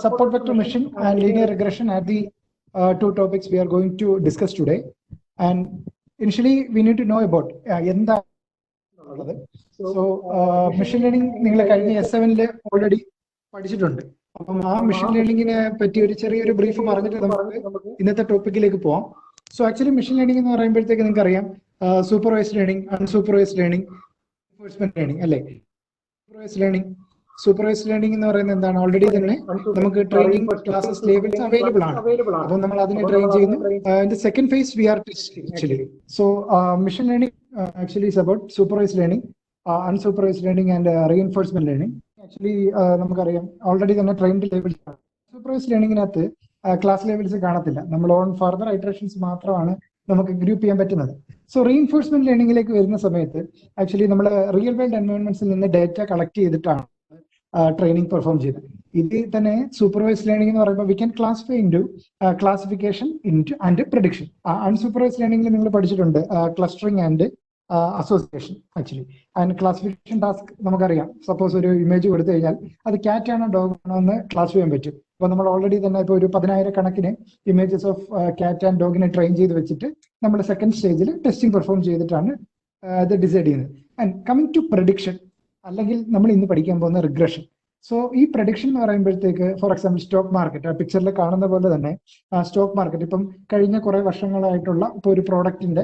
support vector machine and linear regression are the two topics we are going to discuss today. And initially, we need to know about machine learning. നിങ്ങൾ കഴിഞ്ഞ S7 already പഠിച്ചിട്ടുണ്ട്. അപ്പം ആ machine ലേണിംഗിനെ പറ്റി ഒരു ചെറിയൊരു brief പറഞ്ഞിട്ട് നമുക്ക് ഇന്നത്തെ ടോപ്പിക്കിലേക്ക് പോവാം. സോ ആക്ച്വലി മെഷീൻ ലേണിംഗ് എന്ന് പറയുമ്പോഴത്തേക്ക് നിങ്ങൾക്ക് അറിയാം supervised learning, unsupervised learning, reinforcement learning അല്ലേ? സൂപ്പർവൈസ്ഡ് ലേണിംഗ് എന്ന് പറയുന്നത് എന്താണ്? ഓൾറെഡി തന്നെ നമുക്ക് ട്രെയിനിങ് ക്ലാസസ് ലേബൽസ് അവൈലബിൾ ആണ്. അപ്പോൾ നമ്മൾ അതിനെ ട്രെയിൻ ചെയ്യുന്നു. Second phase we are testing actually. So machine learning actually is about supervised learning, unsupervised learning and reinforcement learning. Actually നമുക്കറിയാം ഓൾറെഡി തന്നെ ട്രെയിൻഡ് ലേബൽസ് ആണ്. സൂപ്പർവൈസ്ഡ് ലേണിംഗിനകത്ത് ക്ലാസ് ലേബൽസ് കാണത്തില്ല. നമ്മൾ ഓൺ ഫർദർ ഇറ്ററേഷൻസ് മാത്രമാണ് നമുക്ക് ഗ്രൂപ്പ് ചെയ്യാൻ പറ്റുന്നത്. സോ റീഇൻഫോഴ്സ്മെന്റ് ലേണിംഗിലേക്ക് വരുന്ന സമയത്ത് ആക്ച്വലി നമ്മൾ റിയൽ വേൾഡ് എൻവയോൺമെന്റ്സിൽ നിന്ന് ഡേറ്റ കളക്ട് ചെയ്തിട്ടാണ് ട്രെയിനിങ് പെർഫോം ചെയ്തത്. ഇത് തന്നെ സൂപ്പർവൈസ്ഡ് ലേണിംഗ് എന്ന് പറയുമ്പോൾ we can classify into classification into and prediction. Unsupervised ലേണിംഗിൽ നിങ്ങൾ പഠിച്ചിട്ടുണ്ട് clustering and association actually. And classification task നമുക്കറിയാം. സപ്പോസ് ഒരു ഇമേജ് കൊടുത്തു കഴിഞ്ഞാൽ അത് ക്യാറ്റ് ആണോ ഡോഗ് ആണോ എന്ന് ക്ലാസിഫൈ ചെയ്യാൻ പറ്റും. അപ്പോൾ നമ്മൾ ഓൾറെഡി തന്നെ ഇപ്പോൾ ഒരു 10,000 കണക്കിന് ഇമേജസ് ഓഫ് ക്യാറ്റ് ആൻഡ് ഡോഗിനെ ട്രെയിൻ ചെയ്ത് വെച്ചിട്ട് നമ്മൾ സെക്കൻഡ് സ്റ്റേജിൽ ടെസ്റ്റിംഗ് പെർഫോം ചെയ്തിട്ടാണ് ഇത് ഡിസൈഡ് ചെയ്യുന്നത്. ആൻഡ് കമ്മിങ് ടു പ്രഡിക്ഷൻ, അല്ലെങ്കിൽ നമ്മൾ ഇന്ന് പഠിക്കാൻ പോകുന്ന റിഗ്രഷൻ. സോ ഈ പ്രഡിക്ഷൻ എന്ന് പറയുമ്പോഴത്തേക്ക് ഫോർ എക്സാമ്പിൾ സ്റ്റോക്ക് മാർക്കറ്റ്, ആ പിക്ചറിൽ കാണുന്ന പോലെ തന്നെ സ്റ്റോക്ക് മാർക്കറ്റ് ഇപ്പം കഴിഞ്ഞ കുറെ വർഷങ്ങളായിട്ടുള്ള ഇപ്പോൾ ഒരു പ്രോഡക്റ്റിന്റെ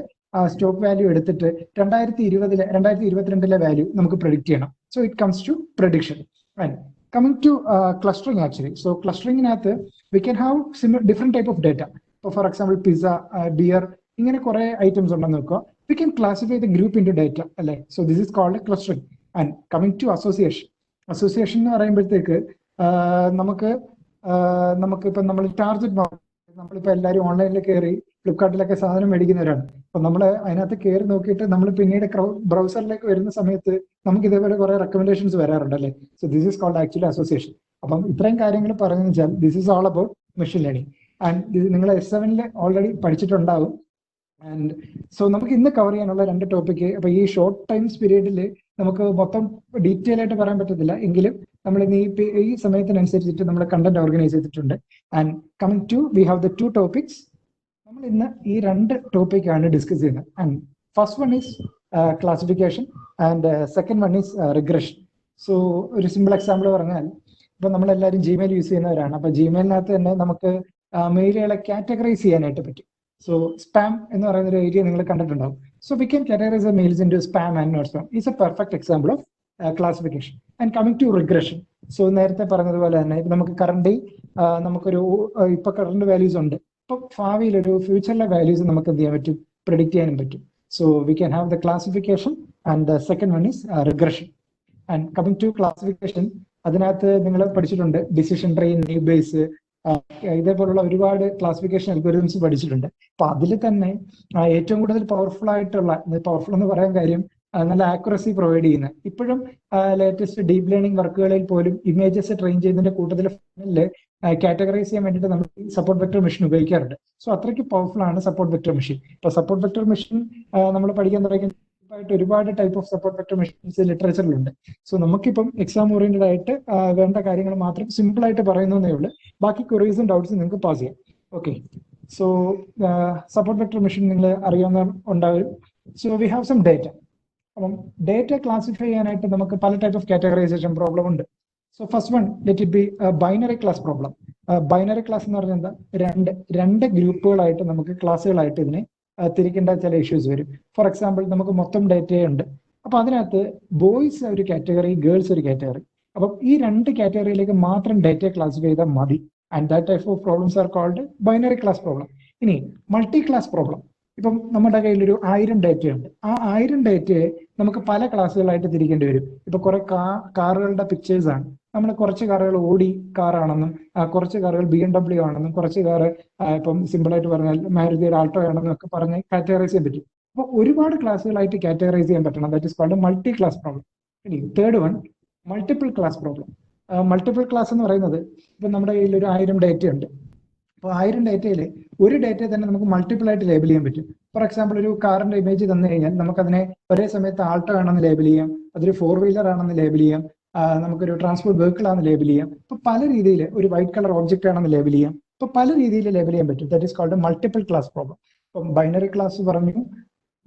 സ്റ്റോക്ക് വാല്യൂ എടുത്തിട്ട് 2022 വാല്യൂ നമുക്ക് പ്രെഡിക്റ്റ് ചെയ്യണം. So it comes to prediction. And coming to clustering actually. So ക്ലസ്റ്ററിംഗിനകത്ത് we can have different type of data. ഇപ്പോൾ ഫോർ എക്സാമ്പിൾ പിസ്സ, ബിയർ, ഇങ്ങനെ കുറെ ഐറ്റംസ് ഉണ്ടെന്ന് നോക്കുക. We can classify the group into data അല്ലേ? So this is called clustering. And coming to association. Association എന്ന് പറയുമ്പോഴത്തേക്ക് നമുക്കിപ്പോൾ നമ്മൾ ടാർഗറ്റ് മാർക്കറ്റ്, നമ്മളിപ്പോൾ എല്ലാവരും ഓൺലൈനിൽ കയറി ഫ്ലിപ്കാർട്ടിലൊക്കെ സാധനം മേടിക്കുന്നവരാണ്. അപ്പം നമ്മൾ അതിനകത്ത് കയറി നോക്കിയിട്ട് നമ്മൾ പിന്നീട് ബ്രൗസറിലേക്ക് വരുന്ന സമയത്ത് നമുക്ക് ഇതേപോലെ കുറെ റെക്കമെൻഡേഷൻസ് വരാറുണ്ട് അല്ലേ? So this is called actually association. അപ്പം ഇത്രയും കാര്യങ്ങൾ പറഞ്ഞു വെച്ചാൽ this is all about machine learning. And നിങ്ങൾ S7 ഓൾറെഡി പഠിച്ചിട്ടുണ്ടാവും. ആൻഡ് സോ നമുക്ക് ഇന്ന് കവർ ചെയ്യാനുള്ള 2 ടോപ്പിക്ക്. അപ്പൊ ഈ ഷോർട്ട് ടൈം പീരീഡിൽ നമുക്ക് മൊത്തം ഡീറ്റെയിൽ ആയിട്ട് പറയാൻ പറ്റത്തില്ല, എങ്കിലും നമ്മൾ ഇന്ന് ഈ സമയത്തിനനുസരിച്ചിട്ട് നമ്മൾ കണ്ടന്റ് ഓർഗനൈസ് ചെയ്തിട്ടുണ്ട്. And coming to we have the 2 topics. നമ്മൾ ഇന്ന് ഈ 2 ടോപ്പിക്കാണ് ഡിസ്കസ് ചെയ്യുന്നത്. And first one is classification and second one is regression. So ഒരു സിമ്പിൾ എക്സാമ്പിൾ പറഞ്ഞാൽ, ഇപ്പൊ നമ്മളെല്ലാവരും ജിമെയിൽ യൂസ് ചെയ്യുന്നവരാണ്. അപ്പൊ ജിമെയിലിനകത്ത് തന്നെ നമുക്ക് മെയിലുകളെ കാറ്റഗറൈസ് ചെയ്യാനായിട്ട് പറ്റും. സോ സ്പാം എന്ന് പറയുന്ന ഒരു ഏരിയ നിങ്ങൾ കണ്ടിട്ടുണ്ടാവും. So we can categorise the mails into spam and not spam. Is a perfect example of classification. And coming to regression. So നേരത്തെ പറഞ്ഞതുപോലെ തന്നെ നമുക്ക് നമുക്കൊരു ഇപ്പൊ കറണ്ട് വാല്യൂസ് ഉണ്ട്. ഇപ്പൊ ഭാവിയിൽ ഒരു ഫ്യൂച്ചറിലെ വാല്യൂസ് നമുക്ക് എന്ത് ചെയ്യാൻ പറ്റും? പ്രെഡിക്റ്റ് ചെയ്യാനും പറ്റും. So we can have the classification and the second one is regression. And coming to classification, അതിനകത്ത് നിങ്ങൾ പഠിച്ചിട്ടുണ്ട് ഡിസിഷൻ ട്രീ, നെയ്ബ് ബേസ്, ഇതേപോലുള്ള ഒരുപാട് ക്ലാസിഫിക്കേഷൻ അൽഗോരിതംസ് പഠിച്ചിട്ടുണ്ട്. അപ്പൊ അതിൽ തന്നെ ഏറ്റവും കൂടുതൽ പവർഫുൾ എന്ന് പറയാൻ കാര്യം നല്ല ആക്യുറസി പ്രൊവൈഡ് ചെയ്യുന്ന, ഇപ്പോഴും ലേറ്റസ്റ്റ് ഡീപ് ലേണിംഗ് വർക്കുകളിൽ പോലും ഇമേജസ് ട്രെയിൻ ചെയ്യുന്നതിന്റെ കൂട്ടത്തിൽ കാറ്റഗറൈസ് ചെയ്യാൻ വേണ്ടിയിട്ട് നമ്മൾ സപ്പോർട്ട് വെക്ടർ മെഷീൻ ഉപയോഗിക്കാറുണ്ട്. സോ അത്രയ്ക്ക് പവർഫുൾ ആണ് സപ്പോർട്ട് വെക്ടർ മെഷീൻ. ഇപ്പൊ സപ്പോർട്ട് വെക്ടർ മെഷീൻ നമ്മൾ പഠിക്കാൻ തുടങ്ങിയ ഒരുപാട് type of support vector machines ലിറ്ററേച്ചറിലുണ്ട്. സോ നമുക്കിപ്പം എക്സാം ഓറിയന്റഡ് ആയിട്ട് വേണ്ട കാര്യങ്ങൾ മാത്രം സിമ്പിൾ ആയിട്ട് പറയുന്നതേ ഉള്ളൂ. ബാക്കി ക്വറീസും ഡൗട്ട്സും നിങ്ങൾക്ക് പാസ് ചെയ്യാം. Okay, so support vector machine നിങ്ങൾ അറിയാവുന്ന ഉണ്ടാവും. So we have some data. അപ്പം ഡേറ്റ ക്ലാസിഫൈ ചെയ്യാനായിട്ട് നമുക്ക് പല ടൈപ്പ് ഓഫ് കാറ്റഗറൈസേഷൻ പ്രോബ്ലം ഉണ്ട്. So first one, let it be binary class problem. Binary class എന്ന് പറഞ്ഞാൽ എന്താ? രണ്ട് ഗ്രൂപ്പുകളായിട്ട് നമുക്ക് ക്ലാസ്സുകളായിട്ട് ഇതിനെ തിരിക്കേണ്ട ചില ഇഷ്യൂസ് വരും. ഫോർ എക്സാമ്പിൾ, നമുക്ക് മൊത്തം ഡേറ്റയുണ്ട്. അപ്പൊ അതിനകത്ത് ബോയ്സ് ഒരു കാറ്റഗറി, ഗേൾസ് ഒരു കാറ്റഗറി. അപ്പം ഈ 2 കാറ്റഗറിയിലേക്ക് മാത്രം ഡേറ്റ ക്ലാസിഫൈ ചെയ്താൽ മതി. And that type of problems are called binary class problem. ഇനി മൾട്ടി ക്ലാസ് പ്രോബ്ലം. ഇപ്പം നമ്മുടെ കയ്യിൽ ഒരു 1000 ഡേറ്റയുണ്ട്. ആ 1000 ഡേറ്റയെ നമുക്ക് പല ക്ലാസ്സുകളായിട്ട് തിരിക്കേണ്ടി വരും. ഇപ്പൊ കുറെ കാറുകളുടെ പിക്ചേഴ്സ് ആണ്. നമ്മൾ കുറച്ച് കാറുകൾ ഓടി കാറാണെന്നും കുറച്ച് കാറുകൾ BMW ആണെന്നും കുറച്ച് കാറ് ഇപ്പം സിമ്പിൾ ആയിട്ട് പറഞ്ഞാൽ മാരുതി ആൾട്ടോ ആണെന്നും ഒക്കെ പറഞ്ഞ് കാറ്റഗറൈസ് ചെയ്യാൻ പറ്റും. അപ്പോൾ ഒരുപാട് ക്ലാസ്സുകളായിട്ട് കാറ്റഗറൈസ് ചെയ്യാൻ പറ്റണം. That is called multi class problem. ഇനി third one, multiple class problem. Multiple class എന്ന് പറയുന്നത്, ഇപ്പം നമ്മുടെ കയ്യിൽ ഒരു 1000 ഡേറ്റ ഉണ്ട്. അപ്പോൾ 1000 ഡേറ്റയിൽ ഒരു ഡേറ്റയെ തന്നെ നമുക്ക് മൾട്ടിപ്പിൾ ആയിട്ട് ലേബൽ ചെയ്യാൻ പറ്റും. ഫോർ എക്സാമ്പിൾ, ഒരു കാറിന്റെ ഇമേജ് തന്നു കഴിഞ്ഞാൽ നമുക്കതിനെ ഒരേ സമയത്ത് ആൾട്ടോ ആണെന്ന് ലേബൽ ചെയ്യാം, അതൊരു 4 വീലർ ആണെന്ന് ലേബൽ ചെയ്യാം, നമുക്കൊരു ട്രാൻസ്പോർട്ട് വെഹിക്കിൾ ആണെന്ന് ലേബൽ ചെയ്യാം. ഇപ്പൊ പല രീതിയിൽ ഒരു വൈറ്റ് കളർ ഒബ്ജക്റ്റ് ആണെന്ന് ലേബൽ ചെയ്യാം. ഇപ്പൊ പല രീതിയിൽ ലേബൽ ചെയ്യാൻ പറ്റും. That is called multiple class problem. ഇപ്പം ബൈനറി ക്ലാസ് പറഞ്ഞു,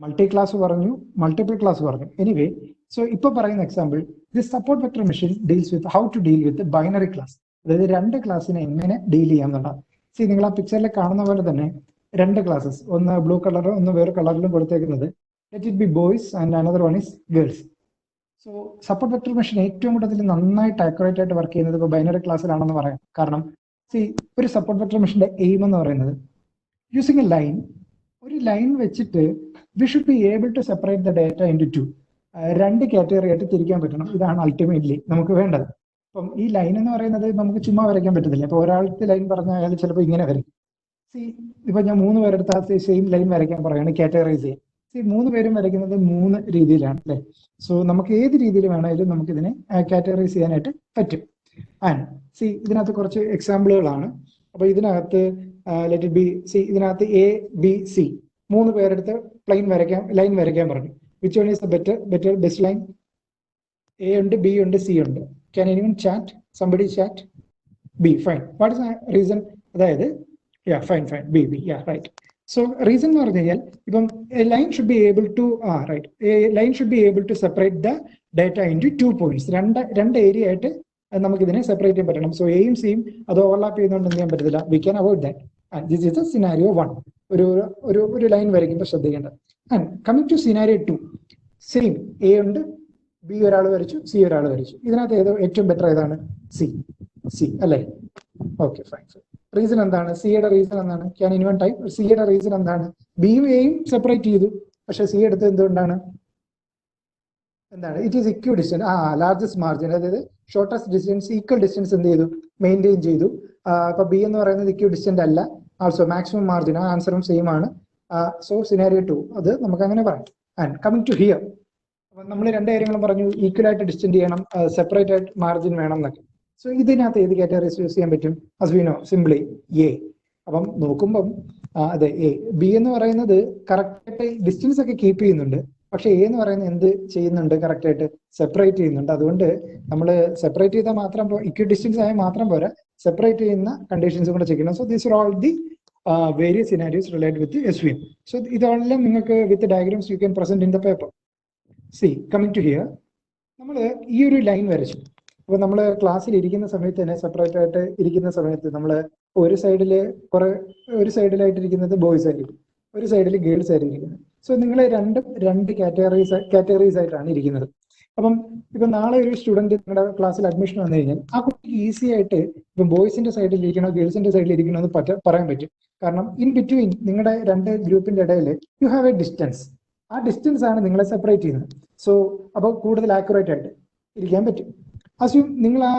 മൾട്ടി ക്ലാസ് പറഞ്ഞു, മൾട്ടിപ്പിൾ ക്ലാസ് പറഞ്ഞു. എനിവേ, സോ ഇപ്പൊ പറയുന്ന example, this support vector machine deals with how to deal with binary class. അതായത് രണ്ട് ക്ലാസ്സിനെ എങ്ങനെ ഡീൽ ചെയ്യാം എന്നുള്ളതാണ്. സി, നിങ്ങൾ ആ പിക്ചറിൽ കാണുന്ന പോലെ തന്നെ രണ്ട് ക്ലാസ്സസ്, ഒന്ന് ബ്ലൂ കളറും ഒന്ന് വേറെ കളറിലും കൊടുത്തേക്കുന്നത്. Let it B boys and another one is girls. So support vector machine ഏറ്റവും കൂടുതൽ നന്നായിട്ട് ആക്യുറേറ്റ് ആയിട്ട് വർക്ക് ചെയ്യുന്നത് ഇപ്പോൾ ബൈനറി ക്ലാസ്സിലാണെന്ന് പറയാം. കാരണം സി, ഒരു സപ്പോർട്ട് വെക്ടർ മെഷീന്റെ എയിം എന്ന് പറയുന്നത്, യൂസിങ് എ ലൈൻ, ഒരു ലൈൻ വെച്ചിട്ട് we should be able to separate the data into രണ്ട് കാറ്റഗറി ആയിട്ട് തിരിക്കാൻ പറ്റണം. ഇതാണ് അൾട്ടിമേറ്റ്ലി നമുക്ക് വേണ്ടത്. അപ്പം ഈ ലൈൻ എന്ന് പറയുന്നത് നമുക്ക് ചുമ്മാ വരയ്ക്കാൻ പറ്റത്തില്ല. ഇപ്പൊ ഒരാൾക്ക് ലൈൻ പറഞ്ഞാൽ അയാൾ ചിലപ്പോൾ ഇങ്ങനെ വരയ്ക്കും. സി, ഇപ്പൊ ഞാൻ 3 പേരെടുത്ത് സെയിം ലൈൻ വരയ്ക്കാൻ പറയുകയാണ്, കാറ്റഗറൈസ് ചെയ്യാൻ. സി, 3 പേരും വരയ്ക്കുന്നത് 3 രീതിയിലാണ് അല്ലെ. സോ നമുക്ക് ഏത് രീതിയിൽ വേണമെങ്കിലും നമുക്ക് ഇതിനെ കാറ്റഗറൈസ് ചെയ്യാനായിട്ട് പറ്റും. ആൻഡ് സി, ഇതിനകത്ത് കുറച്ച് എക്സാമ്പിളുകളാണ്. അപ്പൊ ഇതിനകത്ത് ലെറ്റ് ഇറ്റ് ബി, സി, ഇതിനകത്ത് എ ബി സി 3 പേരെടുത്ത് ലൈൻ വരയ്ക്കാൻ പറഞ്ഞു. Which one is the best line? A ഉണ്ട്, ബി ഉണ്ട്, സി ഉണ്ട്. Can anyone chat? Somebody chat? B, fine. What is the reason? അതായത് fine, B, yeah, right. So reason എന്ന് പറഞ്ഞു കഴിഞ്ഞാൽ, ഇപ്പം a line should be able to separate the data into 2 points. രണ്ട് area ആയിട്ട് നമുക്ക് ഇതിനെ സെപ്പറേറ്റ് ചെയ്യാൻ പറ്റണം. സോ എയും സിയും അത് ഓവർലാപ്പ് ചെയ്യുന്നതുകൊണ്ട് എന്ത് ചെയ്യാൻ പറ്റത്തില്ല. We can avoid that. And this is the scenario 1. ഒരു ലൈൻ വരയ്ക്കുമ്പോൾ ശ്രദ്ധിക്കേണ്ടത്. And coming to scenario 2, same A ഉണ്ട്, ബി ഒരാൾ വരച്ചു, സി ഒരാൾ വരച്ചു. ഇതിനകത്ത് ഏറ്റവും ബെറ്റർ ഏതാണ്? സി അല്ലേ? Okay, fine. റീസൺ എന്താണ്? സിയുടെ റീസൺ എന്താണ്? Can anyone type? സിയുടെ റീസൺ എന്താണ്? ബിയും എയും സെപ്പറേറ്റ് ചെയ്തു, പക്ഷെ സി എടുത്ത് എന്തുകൊണ്ടാണ്? It is equal distance. Largest margin, അതായത് ഷോർട്ടസ്റ്റ് ഡിസ്റ്റൻസ്, ഈക്വൽ ഡിസ്റ്റൻസ് എന്ത് ചെയ്തു? മെയിൻറ്റെയിൻ ചെയ്തു. അപ്പൊ ബി എന്ന് പറയുന്നത് ഇക്വൽ ഡിസ്റ്റന്റ് അല്ല. ആൾസോ മാക്സിമം മാർജിൻ, ആൻസറും സെയിം ആണ്. സോ സിനാരിയോ 2 അത് നമുക്ക് അങ്ങനെ പറയാം. ആൻഡ് കമ്മിങ് ടു ഹിയർ, അപ്പൊ നമ്മൾ രണ്ട് കാര്യങ്ങളും പറഞ്ഞു, ഈക്വൽ ആയിട്ട് ഡിസ്റ്റൻഡ് ചെയ്യണം, സെപ്പറേറ്റ് ആയിട്ട് മാർജിൻ വേണം എന്നൊക്കെ. സോ ഇതിനകത്ത് ഏത് കാറ്റഗറീസ് യൂസ് ചെയ്യാൻ പറ്റും? As we know, simply A. അപ്പം നോക്കുമ്പം അതെ, എ. ബി എന്ന് പറയുന്നത് കറക്റ്റ് ആയിട്ട് ഡിസ്റ്റൻസ് ഒക്കെ കീപ്പ് ചെയ്യുന്നുണ്ട്, പക്ഷെ എ എന്ന് പറയുന്നത് എന്ത് ചെയ്യുന്നുണ്ട്? കറക്റ്റ് ആയിട്ട് സെപ്പറേറ്റ് ചെയ്യുന്നുണ്ട്. അതുകൊണ്ട് നമ്മൾ സെപ്പറേറ്റ് ചെയ്താൽ മാത്രം ഇക്വൽ ഡിസ്റ്റൻസ് ആയാൽ മാത്രം പോരാ, സെപ്പറേറ്റ് ചെയ്യുന്ന കണ്ടീഷൻസ് കൂടെ ചെക്ക് ചെയ്യണം. So these are all the various scenarios related with SVM. So ഇതെല്ലാം നിങ്ങൾക്ക് with diagrams you can present in the paper. See, coming to here, നമ്മൾ ഈ ഒരു ലൈൻ വരച്ചു. അപ്പൊ നമ്മൾ ക്ലാസ്സിൽ ഇരിക്കുന്ന സമയത്ത് തന്നെ സെപ്പറേറ്റ് ആയിട്ട് ഇരിക്കുന്ന സമയത്ത് നമ്മൾ ഒരു സൈഡിലായിട്ടിരിക്കുന്നത് ബോയ്സ് ആയിരിക്കും, ഒരു സൈഡിൽ ഗേൾസ് ആയിരിക്കും. സോ നിങ്ങൾ രണ്ട് കാറ്റഗറീസ് ആയിട്ടാണ് ഇരിക്കുന്നത്. അപ്പം ഇപ്പൊ നാളെ ഒരു സ്റ്റുഡന്റ് നിങ്ങളുടെ ക്ലാസ്സിൽ അഡ്മിഷൻ വന്നു കഴിഞ്ഞാൽ ആ കുട്ടിക്ക് ഈസി ആയിട്ട് ഇപ്പം ബോയ്സിന്റെ സൈഡിൽ ഇരിക്കണോ ഗേൾസിന്റെ സൈഡിൽ ഇരിക്കണോ എന്ന് പറയാൻ പറ്റും. കാരണം ഇൻ ബിറ്റ്വീൻ നിങ്ങളുടെ രണ്ട് ഗ്രൂപ്പിന്റെ ഇടയിൽ യു ഹാവ് എ ഡിസ്റ്റൻസ്. ആ ഡിസ്റ്റൻസ് ആണ് നിങ്ങളെ സെപ്പറേറ്റ് ചെയ്യുന്നത്. സോ അപ്പോൾ കൂടുതൽ ആക്യുറേറ്റ് ആയിട്ട് ഇരിക്കാൻ പറ്റും. അസ്യൂം നിങ്ങൾ ആ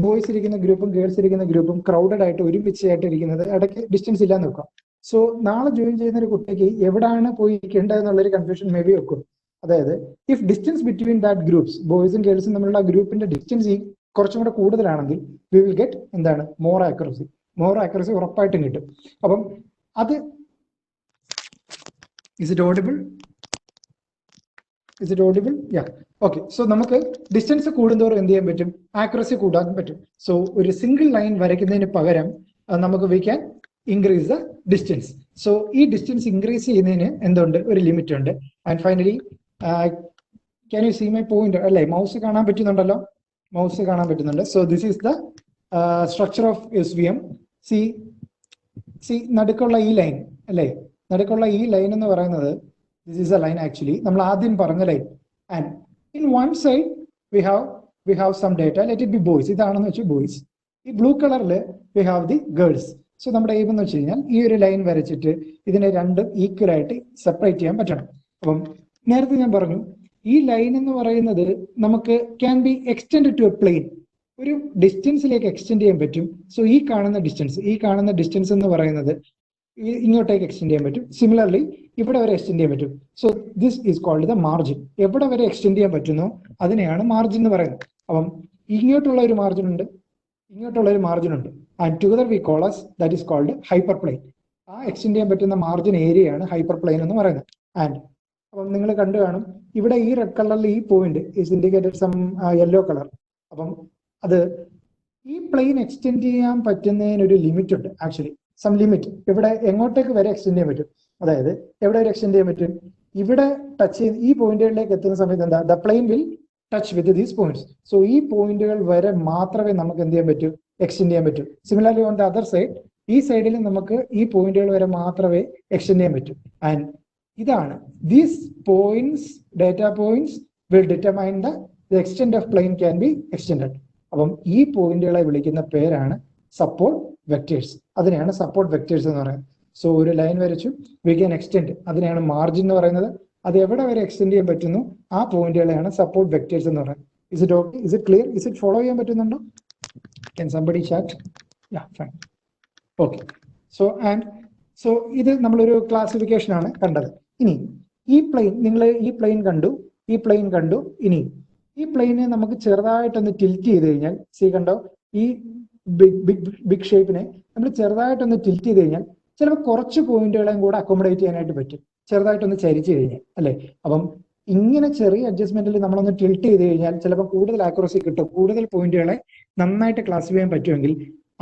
ബോയ്സ് ഇരിക്കുന്ന ഗ്രൂപ്പും ഗേൾസ് ഇരിക്കുന്ന ഗ്രൂപ്പും ക്രൗഡഡ് ആയിട്ട് ഒരുമിച്ചായിട്ട് ഇരിക്കുന്നത്, ഇടയ്ക്ക് ഡിസ്റ്റൻസ് ഇല്ലാന്ന് നോക്കാം. സോ നാളെ ജോയിൻ ചെയ്യുന്ന ഒരു കുട്ടിക്ക് എവിടെയാണ് പോയി ഇരിക്കേണ്ടത് എന്നുള്ളൊരു കൺഫ്യൂഷൻ മേ ബി വെക്കും. അതായത് if distance between that groups, ബോയ്സും ഗേൾസും തമ്മിലുള്ള ഗ്രൂപ്പിന്റെ ഡിസ്റ്റൻസ് കുറച്ചും കൂടെ കൂടുതലാണെങ്കിൽ we will get more accuracy ഉറപ്പായിട്ടും കിട്ടും. അപ്പം അത് is it audible? Okay. So നമുക്ക് ഡിസ്റ്റൻസ് കൂടുന്തോറും എന്ത് ചെയ്യാൻ പറ്റും? ആക്യുറസി കൂടാൻ പറ്റും. സോ ഒരു സിംഗിൾ ലൈൻ വരയ്ക്കുന്നതിന് പകരം നമുക്ക് we can increase the distance. So ഈ ഡിസ്റ്റൻസ് ഇൻക്രീസ് ചെയ്യുന്നതിന് എന്തുണ്ട്? ഒരു ലിമിറ്റ് ഉണ്ട്. And finally, can you see my point? അല്ലേ, മൗസ് കാണാൻ പറ്റുന്നുണ്ടല്ലോ, മൗസ് കാണാൻ പറ്റുന്നുണ്ട്. So this is the structure of SVM. See നടുക്കുള്ള ഈ ലൈൻ അല്ലേ, നടുക്കുള്ള ഈ ലൈൻ എന്ന് പറയുന്നത് this is a line actually, നമ്മൾ ആദ്യം പറഞ്ഞ line. And in one side we have some data, let it be boys. ഇതാണെന്ന് വെച്ചാൽ ബോയ്സ്. ഈ ബ്ലൂ കളറിൽ we have the girls. So നമ്മുടെ എയിം എന്ന് വെച്ച് കഴിഞ്ഞാൽ ഈ ഒരു ലൈൻ വരച്ചിട്ട് ഇതിനെ രണ്ടും ഈക്വൽ ആയിട്ട് സെപ്പറേറ്റ് ചെയ്യാൻ പറ്റണം. അപ്പം നേരത്തെ ഞാൻ പറഞ്ഞു, ഈ ലൈൻ എന്ന് പറയുന്നത് നമുക്ക് can be extend to a plane, ഒരു ഡിസ്റ്റൻസിലേക്ക് എക്സ്റ്റെൻഡ് ചെയ്യാൻ പറ്റും. സോ ഈ കാണുന്ന ഡിസ്റ്റൻസ് എന്ന് പറയുന്നത് ഇങ്ങോട്ടേക്ക് എക്സ്റ്റെൻഡ് ചെയ്യാൻ പറ്റും. സിമിലർലി ഇവിടെ വരെ എക്സ്റ്റെൻഡ് ചെയ്യാൻ പറ്റും. So this is called the margin. എവിടെ വരെ എക്സ്റ്റെൻഡ് ചെയ്യാൻ പറ്റുന്നോ അതിനെയാണ് മാർജിൻ എന്ന് പറയുന്നത്. അപ്പം ഇങ്ങോട്ടുള്ള ഒരു മാർജിൻ ഉണ്ട്, and together we call as that is called hyperplane. ആ എക്സ്റ്റെൻഡ് ചെയ്യാൻ പറ്റുന്ന മാർജിൻ ഏരിയയാണ് ഹൈപ്പർ പ്ലെയിൻ എന്ന് പറയുന്നത്. ആൻഡ് അപ്പം നിങ്ങൾ കണ്ടു കാണും, ഇവിടെ ഈ റെഡ് കളറിൽ ഈ point is indicated some yellow colour. അപ്പം അത് ഈ പ്ലെയിൻ എക്സ്റ്റെൻഡ് ചെയ്യാൻ പറ്റുന്നതിനൊരു ലിമിറ്റ് ഉണ്ട്. ആക്ച്വലി സം ലിമിറ്റ് ഇവിടെ എങ്ങോട്ടേക്ക് വരെ എക്സ്റ്റെൻഡ് ചെയ്യാൻ പറ്റും. അതായത് എവിടെ വരെ എക്സ്റ്റെൻഡ് ചെയ്യാൻ പറ്റും? ഇവിടെ ടച്ച് ചെയ്ത് ഈ പോയിന്റുകളിലേക്ക് എത്തുന്ന സമയത്ത് എന്താ, the plain will touch with these points. So ഈ പോയിന്റുകൾ വരെ മാത്രമേ നമുക്ക് എന്ത് ചെയ്യാൻ പറ്റൂ, എക്സ്റ്റെൻഡ് ചെയ്യാൻ പറ്റൂ. Similarly on the other side, ഈ സൈഡിൽ നമുക്ക് ഈ പോയിന്റുകൾ വരെ മാത്രമേ എക്സ്റ്റെൻഡ് ചെയ്യാൻ പറ്റൂ. ആൻഡ് ഇതാണ് these points, data points will determine the extent of plane can be extended. അപ്പം ഈ പോയിന്റുകളെ വിളിക്കുന്ന പേരാണ് സപ്പോർട്ട് വെക്ടേഴ്സ്. അതിനെയാണ് സപ്പോർട്ട് വെക്ടേഴ്സ് എന്ന് പറയുന്നത്. സോ ഒരു ലൈൻ വരച്ചു, വി ക്യാൻ എക്സ്റ്റെൻഡ്, അതിനെയാണ് മാർജിൻ എന്ന് പറയുന്നത്. അത് എവിടെ വരെ എക്സ്റ്റെൻഡ് ചെയ്യാൻ പറ്റുന്നു ആ പോയിന്റുകളെയാണ് സപ്പോർട്ട് വെക്ടേഴ്സ് എന്ന് പറയുന്നത്. Is it okay? Is it clear? Is it follow ചെയ്യാൻ പറ്റുന്നുണ്ടോ? Can somebody chat? Yeah, fine. Okay. So ഇത് നമ്മളൊരു ക്ലാസിഫിക്കേഷൻ ആണ് കണ്ടത്. ഇനി ഈ പ്ലെയിൻ, നിങ്ങൾ ഈ പ്ലെയിൻ കണ്ടു, ഈ പ്ലെയിൻ കണ്ടു. ഇനി ഈ പ്ലെയിനെ നമുക്ക് ചെറുതായിട്ടൊന്ന് ടിൽറ്റ് ചെയ്ത് കഴിഞ്ഞാൽ, കണ്ടോ, ഈ ബിഗ് ഷേപ്പിനെ നമ്മൾ ചെറുതായിട്ടൊന്ന് ടിൽറ്റ് ചെയ്ത് കഴിഞ്ഞാൽ ചിലപ്പോൾ കുറച്ച് പോയിന്റുകളെയും കൂടെ അക്കോമഡേറ്റ് ചെയ്യാനായിട്ട് പറ്റും, ചെറുതായിട്ടൊന്ന് ചരിച്ചു കഴിഞ്ഞാൽ, അല്ലെ? അപ്പം ഇങ്ങനെ ചെറിയ അഡ്ജസ്റ്റ്മെന്റിൽ നമ്മളൊന്ന് ടിൽറ്റ് ചെയ്ത് കഴിഞ്ഞാൽ ചിലപ്പോൾ കൂടുതൽ ആക്യുറസി കിട്ടും, കൂടുതൽ പോയിന്റുകളെ നന്നായിട്ട് ക്ലാസിഫൈ ചെയ്യാൻ പറ്റുമെങ്കിൽ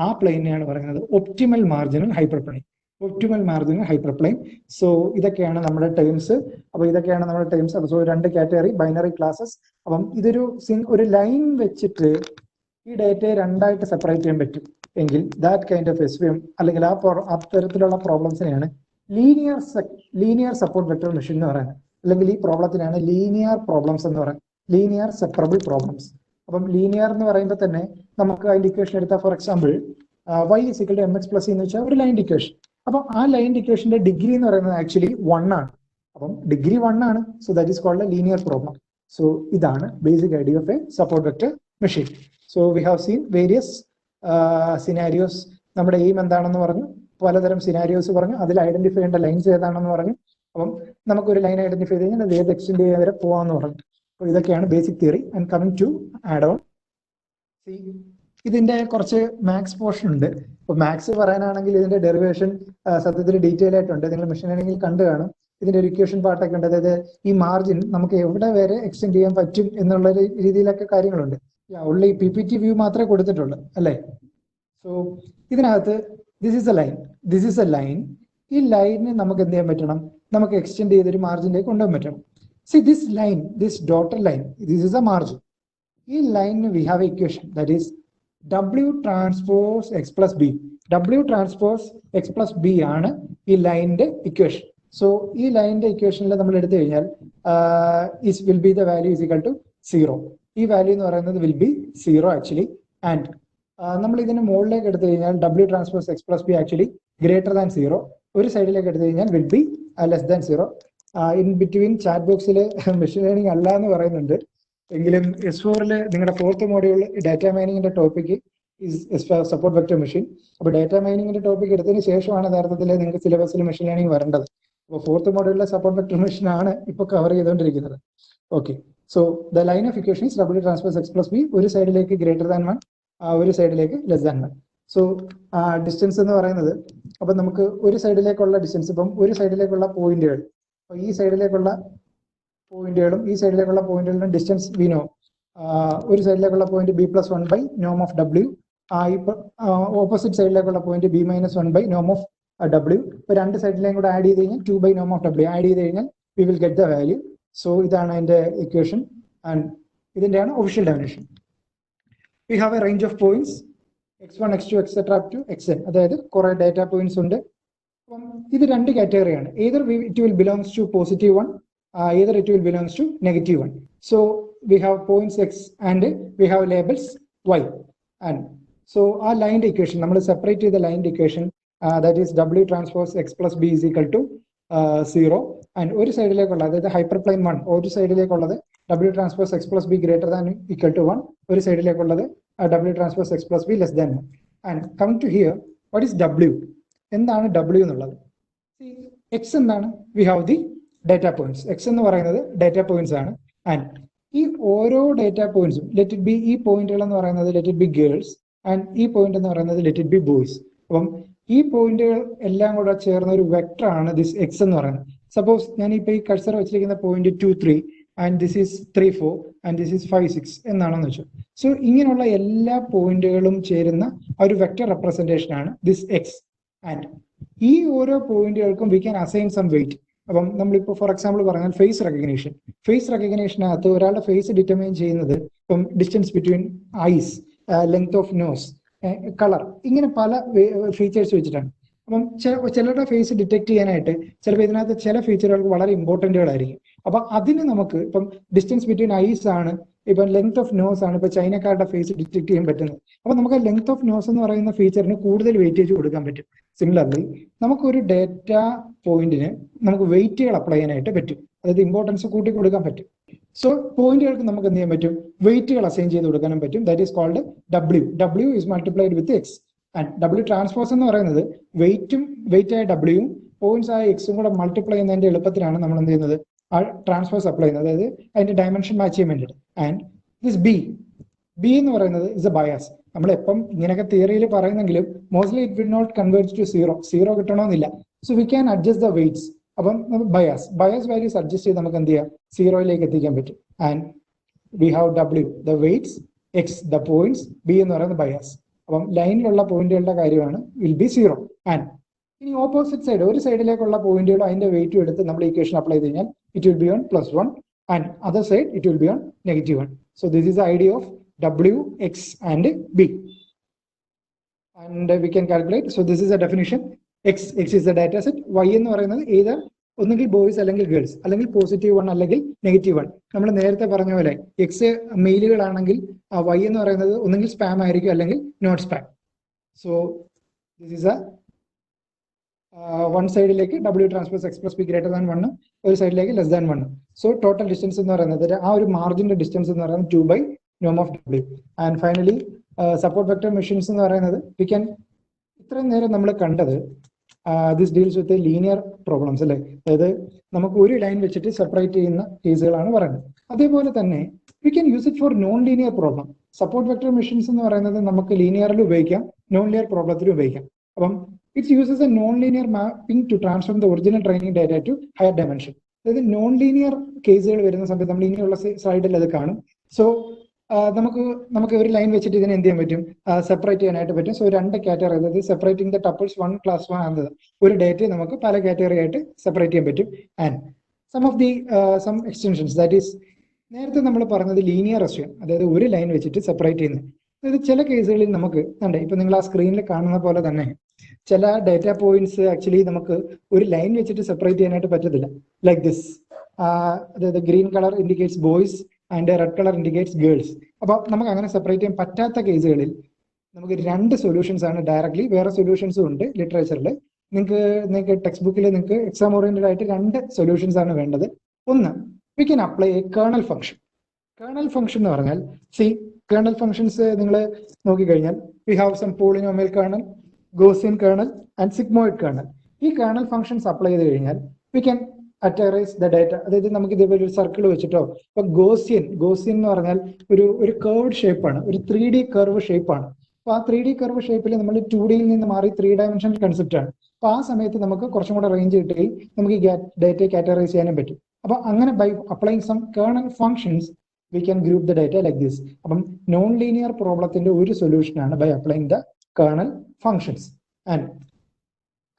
ആ പ്ലെയിനെയാണ് പറയുന്നത് optimal marginal hyperplane. Optimal marginal hyperplane. So ഇതൊക്കെയാണ് നമ്മുടെ ടേംസ്. അപ്പൊ ഇതൊക്കെയാണ് നമ്മുടെ ടേംസ്. അപ്പൊ സോ രണ്ട് കാറ്റഗറി ബൈനറി ക്ലാസ്സസ്. അപ്പം ഇതൊരു ലൈൻ വെച്ചിട്ട് ഈ ഡേറ്റയെ രണ്ടായിട്ട് സെപ്പറേറ്റ് ചെയ്യാൻ പറ്റും എങ്കിൽ ദാറ്റ് കൈൻഡ് ഓഫ് എസ്വിഎം അല്ലെങ്കിൽ ആ തരത്തിലുള്ള പ്രോബ്ലംസിനെയാണ് ലീനിയർ സപ്പോർട്ട് വെക്ടർ മെഷീൻ എന്ന് പറയുന്നത്. അല്ലെങ്കിൽ ഈ പ്രോബ്ലത്തിനാണ് ലീനിയർ പ്രോബ്ലംസ് എന്ന് പറയുന്നത്, ലീനിയർ സെപ്പറബിൾ പ്രോബ്ലംസ്. അപ്പം ലീനിയർ എന്ന് പറയുമ്പോൾ തന്നെ നമുക്ക് അതിന്റെ ഇക്വേഷൻ എടുത്താൽ, for example y = mx + c എന്ന് വെച്ചാൽ ഒരു ലൈൻ ഇക്വേഷൻ. അപ്പം ആ ലൈൻ ഇക്വേഷന്റെ ഡിഗ്രി എന്ന് പറയുന്നത് ആക്ച്വലി 1 ആണ്. അപ്പം ഡിഗ്രി 1 ആണ്. So that is called a linear problem. So ഇതാണ് basic idea of a support vector machine. So we have seen various scenarios. നമ്മുടെ എയിം എന്താണെന്ന് പറഞ്ഞു, പലതരം സിനാരിയോസ് പറഞ്ഞു, അതിൽ ഐഡന്റിഫൈ ചെയ്യേണ്ട ലൈൻസ് ഏതാണെന്ന് പറഞ്ഞു. അപ്പം നമുക്കൊരു ലൈൻ ഐഡന്റിഫൈ ചെയ്ത് കഴിഞ്ഞാൽ അത് ഏത് എക്സ്റ്റെൻഡ് ചെയ്യാൻ വരെ പോകാമെന്ന് പറഞ്ഞു. അപ്പോൾ ഇതൊക്കെയാണ് basic theory. And coming to add on, ഇതിന്റെ കുറച്ച് മാത്സ് പോർഷൻ ഉണ്ട്. അപ്പോൾ മാത്സ് പറയാനാണെങ്കിൽ ഇതിന്റെ ഡെറിവേഷൻ സത്യത്തിൽ ഡീറ്റെയിൽ ആയിട്ടുണ്ട്, നിങ്ങൾ മെഷീൻ ലേണിംഗിൽ കണ്ടു കാണും. ഇതിന്റെ ഒരു ഇക്വേഷൻ പാർട്ടൊക്കെ ഉണ്ട്. അതായത് ഈ മാർജിൻ നമുക്ക് എവിടെ വരെ എക്സ്റ്റെൻഡ് ചെയ്യാൻ പറ്റും എന്നുള്ള രീതിയിലൊക്കെ കാര്യങ്ങളുണ്ട്. ഉള്ളി PPT വ്യൂ മാത്രമേ കൊടുത്തിട്ടുള്ളൂ, അല്ലേ? സോ ഇതിനകത്ത് ദിസ് ഈസ് എ ലൈൻ. ഈ ലൈനിന് നമുക്ക് എന്ത് ചെയ്യാൻ പറ്റണം, നമുക്ക് എക്സ്റ്റെൻഡ് ചെയ്തൊരു മാർജിനിലേക്ക് കൊണ്ടുപോകാൻ പറ്റണം. See this line, this dotted line, this is a margin. In line we have equation that is W transpose x plus B. W transpose x plus B ആണ് ഈ ലൈനിന്റെ ഇക്വേഷൻ. സോ ഈ ലൈനിന്റെ ഇക്വേഷനിൽ നമ്മൾ എടുത്തു കഴിഞ്ഞാൽ will be the value is equal to 0. ഈ വാല്യൂ എന്ന് പറയുന്നത് will be 0 ആക്ച്വലി. ആൻഡ് നമ്മൾ ഇതിന് മുകളിലേക്ക് എടുത്തു കഴിഞ്ഞാൽ W transpose x plus B actually greater than 0. ഒരു സൈഡിലേക്ക് എടുത്തു കഴിഞ്ഞാൽ will be less than 0. In between chat ബോക്സിൽ മെഷീൻ ലേണിംഗ് അല്ല എന്ന് പറയുന്നുണ്ട്. എങ്കിലും S4 നിങ്ങളുടെ 4th മോഡ്യൂൾ ഡാറ്റ മൈനിങ്ങിന്റെ ടോപ്പിക് സപ്പോർട്ട് വെക്ടർ മെഷീൻ. അപ്പോൾ ഡാറ്റ മൈനിങ്ങിന്റെ ടോപ്പിക് എടുത്തതിന് ശേഷമാണ് യഥാർത്ഥത്തിൽ നിങ്ങൾക്ക് സിലബസിൽ മെഷീൻ ലേണിംഗ് വരേണ്ടത്. അപ്പോൾ 4th മോഡ്യൂളിലെ സപ്പോർട്ട് വെക്ടർ മെഷീൻ ആണ് ഇപ്പോൾ കവർ ചെയ്തുകൊണ്ടിരിക്കുന്നത്. Okay, so the line of equation is W transpose x plus B. ഒരു സൈഡിലേക്ക് ഗ്രേറ്റർ ദാൻ 1, ഒരു സൈഡിലേക്ക് ലെസ് ദാൻ 1. സോ ഡിസ്റ്റൻസ് എന്ന് പറയുന്നത്, അപ്പം നമുക്ക് ഒരു സൈഡിലേക്കുള്ള ഡിസ്റ്റൻസ്, ഇപ്പം ഒരു സൈഡിലേക്കുള്ള പോയിന്റുകൾ, ഈ സൈഡിലേക്കുള്ള പോയിന്റുകളും ഈ സൈഡിലേക്കുള്ള പോയിന്റുകളുടെ ഡിസ്റ്റൻസ് വി നോ. ഒരു സൈഡിലേക്കുള്ള point B+1 / norm of W. Opposite സൈഡിലേക്കുള്ള point B-1 / norm of W. ഇപ്പൊ രണ്ട് സൈഡിലേയും കൂടെ ആഡ് ചെയ്ത് കഴിഞ്ഞാൽ 2 / norm of W ആഡ് ചെയ്ത് കഴിഞ്ഞാൽ we will get the value. So ഇതാണ് അതിന്റെ ഇക്വേഷൻ ആൻഡ് ഇതിന്റെയാണ് official definition. We have a range of points x1, x2, etc. up to xn. അതായത് കുറെ ഡാറ്റ പോയിന്റ്സ് ഉണ്ട്. അപ്പം ഇത് രണ്ട് കാറ്റഗറിയാണ്. either it will belongs to +1, either it will belongs to -1. So we have points x and we have labels y. And so our line equation, നമ്മൾ separate ചെയ്ത line equation that is W transpose x plus B is equal to 0. And ഒരു സൈഡിലേക്കുള്ള, അതായത് hyperplane 1, ഒരു സൈഡിലേക്കുള്ളത് W transpose x plus B greater than equal to 1, ഒരു സൈഡിലേക്കുള്ളത് W transpose x plus B less than 1. And coming to here, what is W? എന്താണ് W എന്നുള്ളത്? X എന്താണ്? We have the data points. X എന്ന് പറയുന്നത് data points ആണ്. And ഈ ഓരോ data പോയിന്റ്സും let it B, ഈ പോയിന്റുകൾ എന്ന് പറയുന്നത് let it B girls and ഈ പോയിന്റ് എന്ന് പറയുന്നത് ലെറ്റ് ഇറ്റ് ബി ബോയ്സ്. അപ്പം ഈ പോയിന്റുകൾ എല്ലാം കൂടെ ചേർന്ന ഒരു വെക്ടർ ആണ് ദിസ് X എന്ന് പറയുന്നത്. സപ്പോസ് ഞാൻ ഇപ്പൊ ഈ കഴ്സർ വെച്ചിരിക്കുന്ന point 2, 3 and this is 3 4 and this is 5 6 എന്നാണെന്ന് വെച്ചു. സോ ഇങ്ങനെയുള്ള എല്ലാ പോയിന്റുകളും ചേരുന്ന ഒരു വെക്ടർ റെപ്രസെന്റേഷൻ ആണ് ദിസ് എക്സ്. ആൻഡ് ഈ ഓരോ പോയിന്റുകൾക്കും we can assign some weight. അപ്പം നമ്മളിപ്പോൾ ഫോർ എക്സാമ്പിൾ പറഞ്ഞാൽ ഫേസ് റെക്കഗ്നേഷനകത്ത് ഒരാളുടെ ഫേസ് ഡിറ്റർമൈൻ ചെയ്യുന്നത് ഇപ്പം distance between eyes, length of nose, colour, ഇങ്ങനെ പല ഫീച്ചേഴ്സ് വെച്ചിട്ടാണ്. അപ്പം ചിലരുടെ ഫേസ് ഡിറ്റക്ട് ചെയ്യാനായിട്ട് ചിലപ്പോൾ ഇതിനകത്ത് ചില ഫീച്ചറുകൾക്ക് വളരെ ഇമ്പോർട്ടൻറ്റുകളായിരിക്കും. അപ്പൊ അതിന് നമുക്ക് ഇപ്പം ഡിസ്റ്റൻസ് ബിറ്റ്വീൻ ഐസ് ആണ്, ഇപ്പം ലെങ്ത് ഓഫ് നോസ് ആണ് ഇപ്പൊ ചൈനക്കാരുടെ ഫേസ് ഡിറ്റക്ട് ചെയ്യാൻ പറ്റുന്നത്. അപ്പൊ നമുക്ക് ലെങ്ത് ഓഫ് നോസ് എന്ന് പറയുന്ന ഫീച്ചറിന് കൂടുതൽ വെയിറ്റേജ് കൊടുക്കാൻ പറ്റും. സിമിലർലി നമുക്കൊരു ഡേറ്റ പോയിന്റിന് നമുക്ക് വെയിറ്റുകൾ അപ്ലൈ ചെയ്യാനായിട്ട് പറ്റും, അതായത് ഇമ്പോർട്ടൻസ് കൂട്ടി കൊടുക്കാൻ പറ്റും. സോ പോയിന്റുകൾക്ക് നമുക്ക് എന്ത് ചെയ്യാൻ പറ്റും, വെയിറ്റുകൾ അസൈൻ ചെയ്ത് കൊടുക്കാനും പറ്റും. That is called W. W is multiplied with X. And W transpose എന്ന് പറയുന്നത് വെയിറ്റായ ഡബ്ല്യൂയും പോയിന്റ്സ് ആയ എക്സും കൂടെ മൾട്ടിപ്ലൈ ചെയ്യുന്നതിന്റെ എളുപ്പത്തിലാണ് നമ്മൾ എന്ത് ചെയ്യുന്നത്, ആ ട്രാൻസ്പോസ് അപ്ലൈ ചെയ്യുന്നത്, അതായത് അതിന്റെ ഡയമെൻഷൻ മാച്ച് ചെയ്യാൻ വേണ്ടിയിട്ട്. ആൻഡ് ദിസ് ബി എന്ന് പറയുന്നത് ഇസ് എ ബയാസ്. നമ്മൾ എപ്പം ഇങ്ങനെയൊക്കെ തിയറിയിൽ പറയുന്നെങ്കിലും mostly it will not convert to zero കിട്ടണമെന്നില്ല. So we can adjust the weights. അപ്പം ബയാസ് വാല്യൂസ് അഡ്ജസ്റ്റ് ചെയ്ത് നമുക്ക് എന്ത് ചെയ്യാം, സീറോയിലേക്ക് എത്തിക്കാൻ പറ്റും. And we have W the weights, X the points, B എന്ന് പറയുന്നത് ബയാസ്. അപ്പം ലൈനിലുള്ള പോയിന്റുകളുടെ കാര്യമാണ് വിൽ ബി സീറോ. ആൻഡ് ഇനി ഓപ്പോസിറ്റ് സൈഡ്, ഒരു സൈഡിലേക്കുള്ള പോയിന്റുകൾ അതിന്റെ വെയിറ്റും എടുത്ത് നമ്മൾ ഇക്വേഷൻ അപ്ലൈ ചെയ്ത് കഴിഞ്ഞാൽ it will be on +1 and other side it will be on -1. So this is the idea of W, X and B. And we can calculate. So this is a definition. X is the data set. Y എന്ന് പറയുന്നത് either ഒന്നുകിൽ boys അല്ലെങ്കിൽ girls, അല്ലെങ്കിൽ +1 അല്ലെങ്കിൽ -1. നമ്മൾ നേരത്തെ പറഞ്ഞ പോലെ എക്സ് മെയിലുകളാണെങ്കിൽ Y എന്ന് പറയുന്നത് ഒന്നുകിൽ സ്പാം ആയിരിക്കും അല്ലെങ്കിൽ not spam. So this is one സൈഡിലേക്ക് W ട്രാൻസ്പോസ് X + B > 1, ഒരു സൈഡിലേക്ക് <1. സോ ടോട്ടൽ ഡിസ്റ്റൻസ് എന്ന് പറയുന്നത് ആ ഒരു മാർജിന്റെ ഡിസ്റ്റൻസ് എന്ന് പറയുന്നത് 2/norm of W. And finally support vector machines എന്ന് പറയുന്നത് വി ക്യാൻ, ഇത്രയും നേരം നമ്മൾ കണ്ടത് this deals with linear problems അല്ലേ, അതായത് നമുക്ക് ഒരു ലൈൻ വെച്ചിട്ട് സെപ്പറേറ്റ് ചെയ്യുന്ന കേസുകളാണ് പറയുന്നത്. അതേപോലെ തന്നെ we can use it for non linear problem. Support vector machines എന്ന് പറയുന്നത് നമുക്ക് ലീനിയറിൽ ഉപയോഗിക്കാം, നോൺ ലീനിയർ പ്രോബ്ലത്തിൽ ഉപയോഗിക്കാം. അപ്പം it's uses a non linear mapping to transform the original training data to higher dimension. അതായത് നോൺ ലീനിയർ കേസുകൾ വരുന്ന സമയത്ത് നമ്മൾ ഇനിയുള്ള സൈഡിൽ അത് കാണും. സോ നമുക്ക് ഒരു ലൈൻ വെച്ചിട്ട് ഇതിനെ എന്ത് ചെയ്യാൻ പറ്റും, സെപ്പറേറ്റ് ചെയ്യാനായിട്ട് പറ്റും. സോ രണ്ട് കാറ്റഗറി, അതായത് സെപ്പറേറ്റിംഗ് ദ ടപ്പിൾസ് 1 class 1 എന്നത് ഒരു ഡേറ്റയെ നമുക്ക് പല കാറ്റഗറി ആയിട്ട് സെപ്പറേറ്റ് ചെയ്യാൻ പറ്റും. And some extensions, that is നേരത്തെ നമ്മൾ പറഞ്ഞത് ലീനിയർ റെസ്യൂം, അതായത് ഒരു ലൈൻ വെച്ചിട്ട് സെപ്പറേറ്റ് ചെയ്യുന്നത്. അതായത് ചില കേസുകളിൽ നമുക്ക് ഇപ്പൊ നിങ്ങൾ ആ സ്ക്രീനിൽ കാണുന്ന പോലെ തന്നെ ചില ഡേറ്റ പോയിന്റ്സ് ആക്ച്വലി നമുക്ക് ഒരു ലൈൻ വെച്ചിട്ട് സെപ്പറേറ്റ് ചെയ്യാനായിട്ട് പറ്റത്തില്ല. ലൈക്ക് ദിസ്, അതായത് green colour indicates boys and red colour indicates girls. അപ്പൊ നമുക്ക് അങ്ങനെ സെപ്പറേറ്റ് ചെയ്യാൻ പറ്റാത്ത കേസുകളിൽ നമുക്ക് രണ്ട് സൊല്യൂഷൻസ് ആണ് ഡയറക്ട്ലി. വേറെ സൊല്യൂഷൻസും ഉണ്ട് ലിറ്ററേച്ചറിൽ. നിങ്ങൾക്ക് ടെക്സ്റ്റ് ബുക്കിൽ നിങ്ങൾക്ക് എക്സാം ഓറിയന്റഡ് ആയിട്ട് രണ്ട് സൊല്യൂഷൻസ് ആണ് വേണ്ടത്. ഒന്ന്, we can apply a kernel function. Kernel function എന്ന് പറഞ്ഞാൽ കേർണൽ ഫംഗ്ഷൻസ് നിങ്ങൾ നോക്കിക്കഴിഞ്ഞാൽ we have some polynomial kernel, Gaussian kernel and sigmoid kernel. ഈ കേർണൽ ഫംഗ്ഷൻസ് അപ്ലൈ ചെയ്ത് കഴിഞ്ഞാൽ we can iterate the data. അതായത് നമുക്ക് ഇതേപോലെ ഒരു സർക്കിൾ വെച്ചിട്ടോ, ഇപ്പൊ ഗോസിയൻ എന്ന് പറഞ്ഞാൽ ഒരു കേർവ്ഡ് ഷേപ്പാണ്, ഒരു 3D കർവ് ഷേപ്പാണ്. അപ്പൊ ആ 3D കർവ് ഷേപ്പിൽ നമ്മൾ 2D നിന്ന് മാറി 3 ഡയമെൻഷണൽ കൺസെപ്റ്റ് ആണ്. അപ്പൊ ആ സമയത്ത് നമുക്ക് കുറച്ചും കൂടെ റേഞ്ച് കിട്ടുകയും നമുക്ക് ഈ ഡാറ്റയെ കാറ്റഗറൈസ് ചെയ്യാനും പറ്റും. അപ്പൊ അങ്ങനെ by applying some kernel functions we can group the data like this. അപ്പം നോൺ ലീനിയർ പ്രോബ്ലത്തിന്റെ ഒരു സൊല്യൂഷൻ ആണ് by applying the kernel functions. And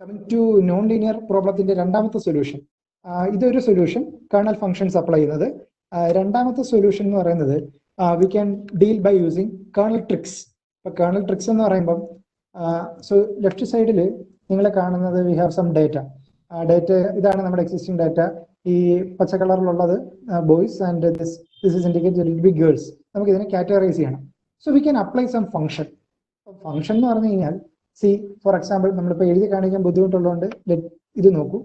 coming to non linear പ്രോബ്ലത്തിന്റെ രണ്ടാമത്തെ സൊല്യൂഷൻ, ഇതൊരു സൊല്യൂഷൻ കേർണൽ ഫംഗ്ഷൻസ് അപ്ലൈ ചെയ്യുന്നത്. രണ്ടാമത്തെ സൊല്യൂഷൻ എന്ന് പറയുന്നത് we can deal by using kernel tricks. ഇപ്പൊ കേർണൽ ട്രിക്സ് എന്ന് പറയുമ്പം സോ ലെഫ്റ്റ് സൈഡിൽ നിങ്ങൾ കാണുന്നത് വി ഹാവ് സം ഡാറ്റ. ഇതാണ് നമ്മുടെ എക്സിസ്റ്റിംഗ് ഡാറ്റ. ഈ പച്ച കളറിലുള്ളത് boys and this is indicate will be girls. നമുക്ക് ഇതിനെ കാറ്റഗറൈസ് ചെയ്യണം. So we can apply some function. Function എന്ന് പറഞ്ഞു കഴിഞ്ഞാൽ ഫോർ എക്സാമ്പിൾ നമ്മളിപ്പോൾ എഴുതി കാണിക്കാൻ ബുദ്ധിമുട്ടുള്ളതുകൊണ്ട് ഇത് നോക്കൂ.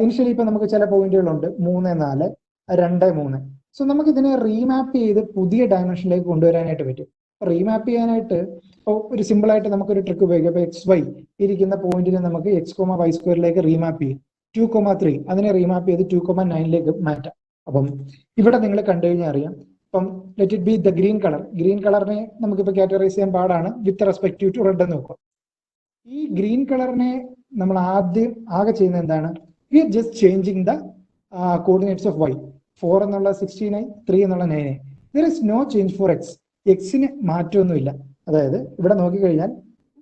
ഇനിഷ്യലി ഇപ്പൊ നമുക്ക് ചില പോയിന്റുകളുണ്ട് 3 4 2 3. സോ നമുക്ക് ഇതിനെ റീമാപ്പ് ചെയ്ത് പുതിയ ഡയമെൻഷനിലേക്ക് കൊണ്ടുവരാനായിട്ട് പറ്റും. റീമാപ്പ് ചെയ്യാനായിട്ട് ഒരു സിമ്പിൾ ആയിട്ട് നമുക്കൊരു ട്രിക്ക് ഉപയോഗിക്കാം. ഇപ്പൊ XY ഇരിക്കുന്ന പോയിന്റിനെ നമുക്ക് x,y² റീമാപ്പ് ചെയ്യും. 2,3 അതിനെ റീമാപ്പ് ചെയ്ത് 2,9 മാറ്റാം. അപ്പം ഇവിടെ നിങ്ങൾ കണ്ടു കഴിഞ്ഞാൽ അറിയാം. ഇപ്പം let it be the green കളറിനെ നമുക്കിപ്പോൾ കാറ്റഗറൈസ് ചെയ്യാൻ പാടാണ് വിത്ത് റെസ്പെക്ട് ടു റെഡ് എന്ന് നോക്കാം. ഈ ഗ്രീൻ കളറിനെ നമ്മൾ ആകെ ചെയ്യുന്നത് എന്താണ്, we are just changing the coordinates of y. 4 എന്നുള്ള 16 3 എന്നുള്ള 9. There is no change for X. എക്സിന് മാറ്റമൊന്നുമില്ല. അതായത് ഇവിടെ നോക്കിക്കഴിഞ്ഞാൽ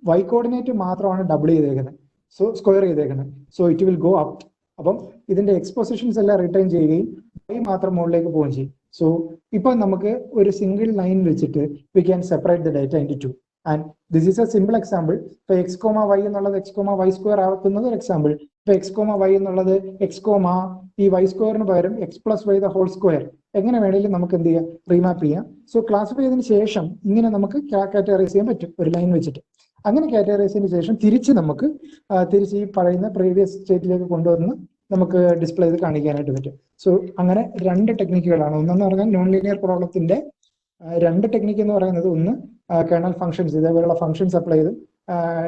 y കോർഡിനേറ്റ് മാത്രമാണ് ഡബിൾ ചെയ്തേക്കുന്നത്, സോ സ്ക്വയർ ചെയ്തേക്കുന്നത്. So it will go up. അപ്പം ഇതിന്റെ എക്സ് പൊസിഷൻസ് എല്ലാം റിട്ടേൺ ചെയ്യുകയും y മാത്രം മുകളിലേക്ക് പോവുകയും ചെയ്യും. സോ ഇപ്പൊ നമുക്ക് ഒരു സിംഗിൾ ലൈൻ വെച്ചിട്ട് we can separate the data into 2. And this is A simple example. ഇപ്പൊ x, y എന്നുള്ളത് x, y സ്ക്വയർ ആക്കുന്നത് ഒരു എക്സാമ്പിൾ. ഇപ്പൊ x, y എന്നുള്ളത് x, ഈ y സ്ക്വയറിന് പകരം x plus y the whole square എങ്ങനെ വേണമെങ്കിലും നമുക്ക് എന്ത് ചെയ്യാം, റീമാപ്പ് ചെയ്യാം. സോ ക്ലാസിഫൈ ചെയ്തതിനു ശേഷം ഇങ്ങനെ നമുക്ക് കാറ്റഗറൈസ് ചെയ്യാൻ പറ്റും ഒരു ലൈൻ വെച്ചിട്ട്. അങ്ങനെ കാറ്റഗറൈസ് ചെയ്തതിനു ശേഷം തിരിച്ച് നമുക്ക് തിരിച്ച് ഈ പറയുന്ന പ്രീവിയസ് സ്റ്റേറ്റിലേക്ക് കൊണ്ടുവന്ന് നമുക്ക് ഡിസ്പ്ലേ ചെയ്ത് കാണിക്കാനായിട്ട് പറ്റും. സോ അങ്ങനെ രണ്ട് ടെക്നിക്കുകളാണ്. ഒന്നെന്ന് പറഞ്ഞാൽ നോൺ ലീനിയർ പ്രോബ്ലത്തിന്റെ രണ്ട് ടെക്നിക്ക് എന്ന് പറയുന്നത്, ഒന്ന് കേർണൽ ഫംഗ്ഷൻസ് ഇതേപോലുള്ള ഫംഗ്ഷൻസ് അപ്ലൈ ചെയ്തും,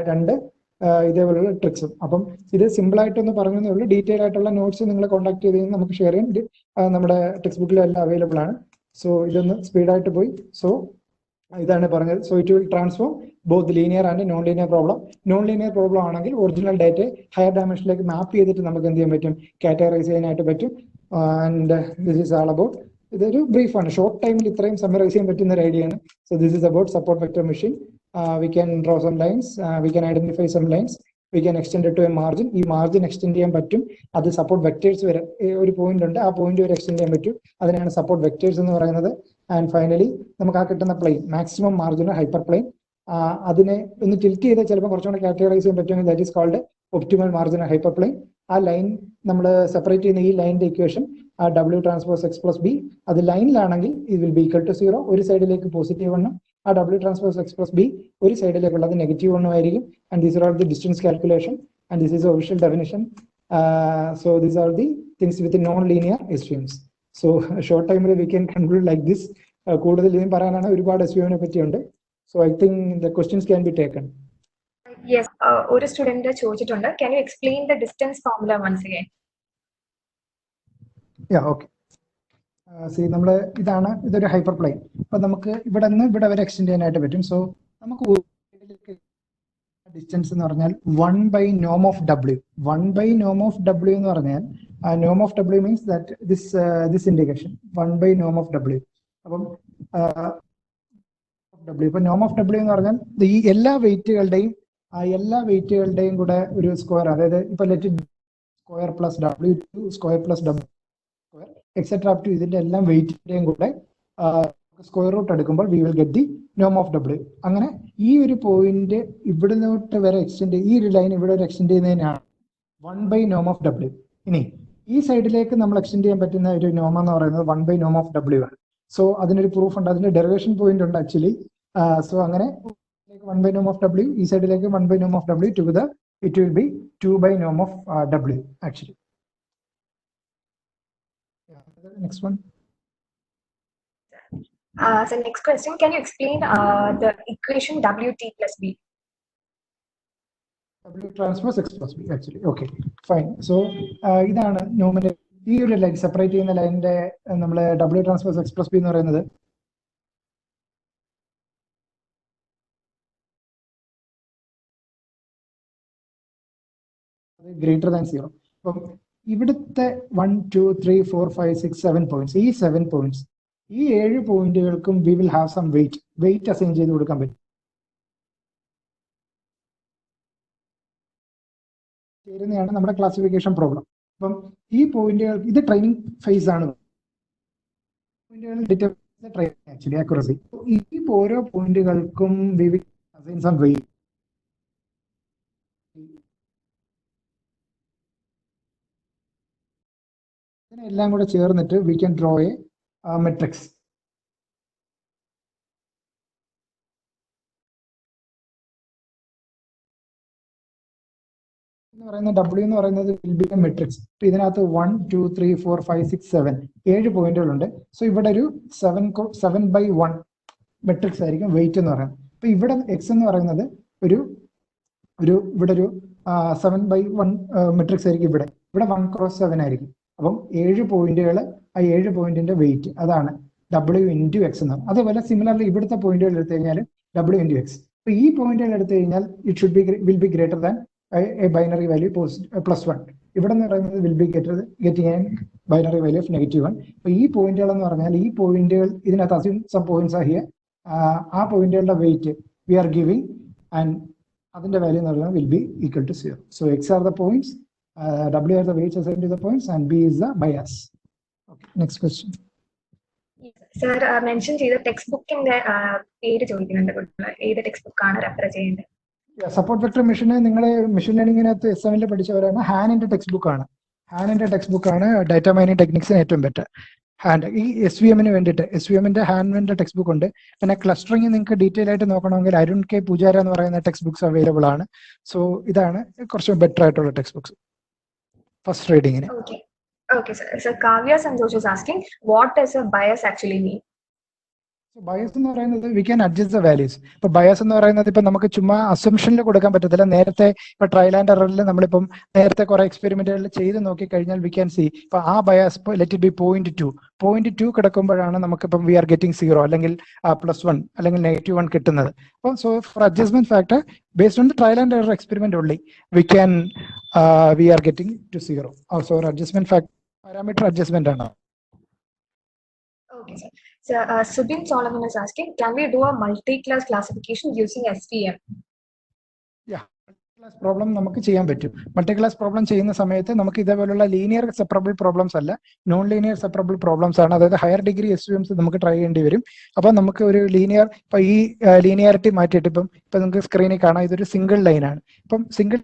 രണ്ട് ഇതേപോലുള്ള ട്രിക്സും. അപ്പം ഇത് സിമ്പിൾ ആയിട്ടൊന്ന് പറഞ്ഞതേ ഉള്ളൂ. ഡീറ്റെയിൽ ആയിട്ടുള്ള നോട്ട്സ് നിങ്ങൾ കോൺടാക്ട് ചെയ്ത് നമുക്ക് ഷെയർ ചെയ്യാൻ നമ്മുടെ ടെക്സ്റ്റ് ബുക്കിലും എല്ലാം അവൈലബിൾ ആണ്. സോ ഇതൊന്ന് സ്പീഡായിട്ട് പോയി. സോ ഇതാണ് പറഞ്ഞത്. So it will transform both linear and non linear problem. Non linear problem ആണെങ്കിൽ ഒറിജിനൽ ഡേറ്റയെ ഹയർ ഡയമെൻഷനിലേക്ക് മാപ്പ് ചെയ്തിട്ട് നമുക്ക് എന്ത് ചെയ്യാൻ പറ്റും, കാറ്റഗറൈസ് ചെയ്യാനായിട്ട് പറ്റും. And this is all about, ഇതൊരു ബ്രീഫാണ്, ഷോർട്ട് ടൈമിൽ ഇത്രയും സമ്മറൈസ് ചെയ്യാൻ പറ്റുന്ന ഒരു ഐഡിയ ആണ്. So this is about support vector machine. We can draw some lines, we can identify some lines, we can extend to a margin. ഈ margin extend ചെയ്യാൻ പറ്റും, അത് സപ്പോർട്ട് വെക്ടേഴ്സ് വരെ ഒരു പോയിന്റ് ഉണ്ട്, ആ പോയിന്റ് വരെ എക്സ്റ്റെൻഡ് ചെയ്യാൻ പറ്റും. അതിനാണ് സപ്പോർട്ട് വെക്ടേഴ്സ് എന്ന് പറയുന്നത്. ആൻഡ് ഫൈനലി നമുക്ക് ആ കിട്ടുന്ന പ്ലെയിൻ മാക്സിമം മാർജിനോ ഹൈപ്പർ പ്ലെയിൻ, അതിനെ ഒന്ന് ടിൽറ്റ് ചെയ്താൽ ചിലപ്പോൾ കുറച്ചുകൂടെ കാറ്റഗറൈസ് ചെയ്യാൻ പറ്റുമെങ്കിൽ that is called optimal margin hyperplane. ആ ലൈൻ നമ്മൾ സെപ്പറേറ്റ് ചെയ്യുന്ന ഈ ലൈനിന്റെ ഇക്വേഷൻ ആ W transpose X plus B, അത് ലൈനിലാണെങ്കിൽ ഇത് വിൽ ബി ഈക്വൽ ടു 0. ഒരു സൈഡിലേക്ക് പോസിറ്റീവ് 1, ആ W transpose X plus B ഒരു സൈഡിലേക്കുള്ളത് നെഗറ്റീവ് 1 ആയിരിക്കും. And these are all the distance calculation and this is official definition. So these are the things with non linear assumes. So short ടൈമിൽ we can conclude like this. കൂടുതൽ ഇതും പറയാനാണ്, ഒരുപാട് എസ്യൂമിനെ പറ്റിയുണ്ട്. So I think the questions can be taken. Yes, ഒരു student ചോദിച്ചിട്ടുണ്ട്, can you explain the distance formula once again? Yeah, okay. C നമ്മള് ഇതൊരു ഹൈപ്പർ പ്ലെയിൻ. അപ്പൊ നമുക്ക് ഇവിടെ നിന്ന് ഇവിടെ വരെ എക്സ്റ്റെൻഡ് ചെയ്യാനായിട്ട് പറ്റും. സോ നമുക്ക് ഡിസ്റ്റൻസ് എന്ന് പറഞ്ഞാൽ 1/norm of W. 1/norm of W എന്ന് പറഞ്ഞാൽ norm of W means that this indication 1/norm of W. അപ്പം W, ഇപ്പൊ norm of W എന്ന് പറഞ്ഞാൽ ഈ എല്ലാ വെയിറ്റുകളുടെയും കൂടെ ഒരു സ്ക്വയർ, അതായത് ഇപ്പൊ let square plus W2 square plus W square etcetera up to ഇതിന്റെ എല്ലാം വെയിറ്റിന്റെയും കൂടെ സ്ക്വയർ റൂട്ട് എടുക്കുമ്പോൾ we will get the norm of W. അങ്ങനെ ഈ ഒരു പോയിന്റ് ഇവിടുന്നോട്ട് വരെ എക്സ്റ്റെൻഡ്, ഈ ഒരു ലൈൻ ഇവിടെ വരെ എക്സ്റ്റെൻഡ് ചെയ്യുന്നതിനാണ് 1/norm of W. ഇനി ഈ സൈഡിലേക്ക് നമ്മൾ എക്സ്റ്റെൻഡ് ചെയ്യാൻ പറ്റുന്ന ഒരു നോം എന്ന് പറയുന്നത് 1/norm of W ആണ്. സോ അതിനൊരു പ്രൂഫ് ഉണ്ട്, അതിന്റെ ഡെറിവേഷൻ പോയിന്റ് ഉണ്ട് ആക്ച്വലി. സോ അങ്ങനെ 1/norm of W, ഈ സൈഡിലേക്ക് 1/norm of W, together it will be 2/norm of W actually. Next one. So next question, can you explain the equation WT plus B? W transpose X plus B actually. Okay, fine. So ഇതാണ് nominal. ഈ ഒരു line separate ചെയ്യുന്ന ലൈനിന്റെ നമ്മൾ W transpose X plus B എന്ന് പറയുന്നത് greater than 0. അപ്പം ഇവിടുത്തെ 1 2 3 4 5 6 7 പോയിന്റ്സ്, ഈ 7 പോയിന്റ്സ്, ഈ 7 പോയിന്റുകൾക്കും we will have some weight assign ചെയ്ത് കൊടുക്കാൻ പറ്റും. ചേരുന്നതാണ് നമ്മുടെ ക്ലാസിഫിക്കേഷൻ പ്രോബ്ലം. അപ്പം ഈ പോയിന്റുകൾ, ഇത് ട്രെയിനിങ് ഫേസ് ആണ്. ആക്ച്വലി ആക്യുറസി, ഈ ഓരോ പോയിന്റുകൾക്കും we will assign some weight. ഇതിനെല്ലാം കൂടെ ചേർന്നിട്ട് we can draw a matrix. എന്ന് പറയുന്ന W എന്ന് പറയുന്നത് വിൽ ബി എ മെട്രിക്സ്. ഇതിനകത്ത് 1 2 3 4 5 6 7 7 പോയിന്റുകളുണ്ട്. സോ ഇവിടെ ഒരു 7/1 മെട്രിക്സ് ആയിരിക്കും വെയിറ്റ് എന്ന് പറയുന്നത്. അപ്പൊ ഇവിടെ X എന്ന് പറയുന്നത് ഇവിടെ ഒരു 7/1 മെട്രിക്സ് ആയിരിക്കും. ഇവിടെ 1x7 ആയിരിക്കും. അപ്പം 7 പോയിന്റുകൾ, ആ 7 പോയിന്റിന്റെ വെയിറ്റ്, അതാണ് W into X എന്ന്. അതുപോലെ സിമിലർലി ഇവിടുത്തെ പോയിന്റുകൾ എടുത്തു കഴിഞ്ഞാൽ W into X. അപ്പൊ ഈ പോയിന്റുകൾ എടുത്തു കഴിഞ്ഞാൽ will be greater than a binary value +1. ഇവിടെ എന്ന് പറയുന്നത് will be getting a binary value of -1. അപ്പൊ ഈ പോയിന്റുകൾ എന്ന് പറഞ്ഞാൽ ഈ പോയിന്റുകൾ ഇതിനകത്ത് assume some points are here. ആ പോയിന്റുകളുടെ weight we are giving and അതിന്റെ വാല്യൂ എന്ന് പറയുന്നത് will be equal to 0. So X are the points, W are the weights assigned to the points, and B is the bias. Okay, next question. Sir, mention ചെയ്ത text ബുക്കിന്റെ പേര് ചോദിക്കുന്നുണ്ട് കുട്ടികൾ. ഏത് text book ആണ് refer ചെയ്യേണ്ടത്? Support vector മെഷീന് നിങ്ങൾ machine ലേണിംഗിനകത്ത് S7 പഠിച്ചവരാണ്. ഹാനിന്റെ text ബുക്കാണ്. ഹാനിന്റെ ടെക്സ്റ്റ് ബുക്കാണ് ഡാറ്റ മൈനിങ് ടെക്നിക്സിന് ഏറ്റവും ബെറ്റർ. ഹാൻഡ് ഈ SVM വേണ്ടിയിട്ട് SVMന്റെ ഹാൻഡിന്റെ ടെക്സ്റ്റ് ബുക്ക് ഉണ്ട്. പിന്നെ ക്ലസ്റ്ററിംഗ് നിങ്ങൾക്ക് ഡീറ്റെയിൽ ആയിട്ട് നോക്കണമെങ്കിൽ അരുൺ കെ പൂജാര എന്ന് പറയുന്ന ടെക്സ്റ്റ് ബുക്സ് അവൈലബിൾ ആണ്. സോ ഇതാണ് കുറച്ച് ബെറ്റർ ആയിട്ടുള്ള ടെക്സ്റ്റ് ബുക്സ് ഫസ്റ്റ് റീഡിങ്ങിന്. Okay, sir. So Kavya Santosh is asking, what does a bias actually mean? So bias എന്ന് പറയുന്നത് we can adjust the values. ഇപ്പൊ ബയസ് എന്ന് പറയുന്നത് ഇപ്പൊ നമുക്ക് ചുമ്മാ അസംഷനിൽ കൊടുക്കാൻ പറ്റത്തില്ല. നേരത്തെ ഇപ്പൊ ട്രയൽ ആൻഡ് എററിൽ നമ്മളിപ്പം നേരത്തെ കുറെ എക്സ്പെരിമെന്റുകളിൽ ചെയ്ത് നോക്കി കഴിഞ്ഞാൽ വി ക്യാൻ സി ഇപ്പൊ ആ ബയസ് ലെറ്റ് ഇറ്റ് ബി 0.2 കിടക്കുമ്പോഴാണ് നമുക്കിപ്പം വി ആർ ഗെറ്റിംഗ് 0 അല്ലെങ്കിൽ +1 അല്ലെങ്കിൽ -1 കിട്ടുന്നത്. അപ്പം so for adjustment factor based on the trial and error experiment only we are getting to 0. Also adjustment factor parameter adjustment ആണ്. Okay, sir. So Subin Solomon is asking, can we do a multi-class classification using SVM? Yeah, multi-class problem നമുക്ക് ചെയ്യാൻ പറ്റും. Multi-class problem ചെയ്യുന്ന സമയത്ത് നമുക്ക് ഇതേപോലുള്ള linear separable problems അല്ല, non linear separable problems ആണ്. അതായത് ഹയർ ഡിഗ്രി SVMs നമുക്ക് ട്രൈ ചെയ്യേണ്ടി വരും. അപ്പൊ നമുക്ക് ഒരു ലീനിയർ ഇപ്പൊ ഈ ലീനിയാരിറ്റി മാറ്റിയിട്ട് ഇപ്പൊ നിങ്ങൾക്ക് സ്ക്രീനിൽ കാണാം ഇതൊരു സിംഗിൾ ലൈൻ ആണ്. ഇപ്പം സിംഗിൾ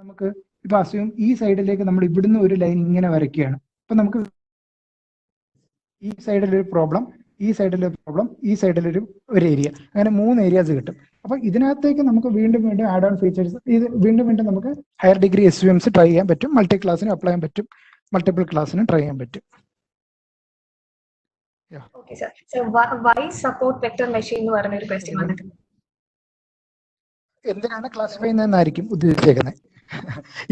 നമുക്ക് ഇപ്പൊ അസ്യൂം ഈ സൈഡിലേക്ക് നമ്മൾ ഇവിടുന്ന് ഒരു ലൈൻ ഇങ്ങനെ വരയ്ക്കുകയാണ്. അപ്പൊ നമുക്ക് ഈ സൈഡിലൊരു പ്രോബ്ലം, ഈ സൈഡിലൊരു പ്രോബ്ലം, ഈ സൈഡിലൊരു ഏരിയ, അങ്ങനെ 3 ഏരിയാസ് കിട്ടും. അപ്പൊ ഇതിനകത്തേക്ക് നമുക്ക് വീണ്ടും ആഡ് ഓൺ ഫീച്ചേഴ്സ് ഇത് വീണ്ടും നമുക്ക് ഹയർ ഡിഗ്രി SVMs ട്രൈ ചെയ്യാൻ പറ്റും. മൾട്ടി ക്ലാസ്സിന് അപ്ലൈ ചെയ്യാൻ പറ്റും, മൾട്ടിപ്പിൾ ക്ലാസ്സിന് ട്രൈ ചെയ്യാൻ പറ്റും. Okay, sir. So why support vector machine എന്ന് പറഞ്ഞ ഒരു ക്വസ്റ്റ്യൻ വന്നിട്ടുണ്ട്. എന്തിനാണ് ക്ലാസിഫൈ ചെയ്യുന്നതെന്നായിരിക്കും ഉദ്ദേശിച്ചേക്കുന്നത്.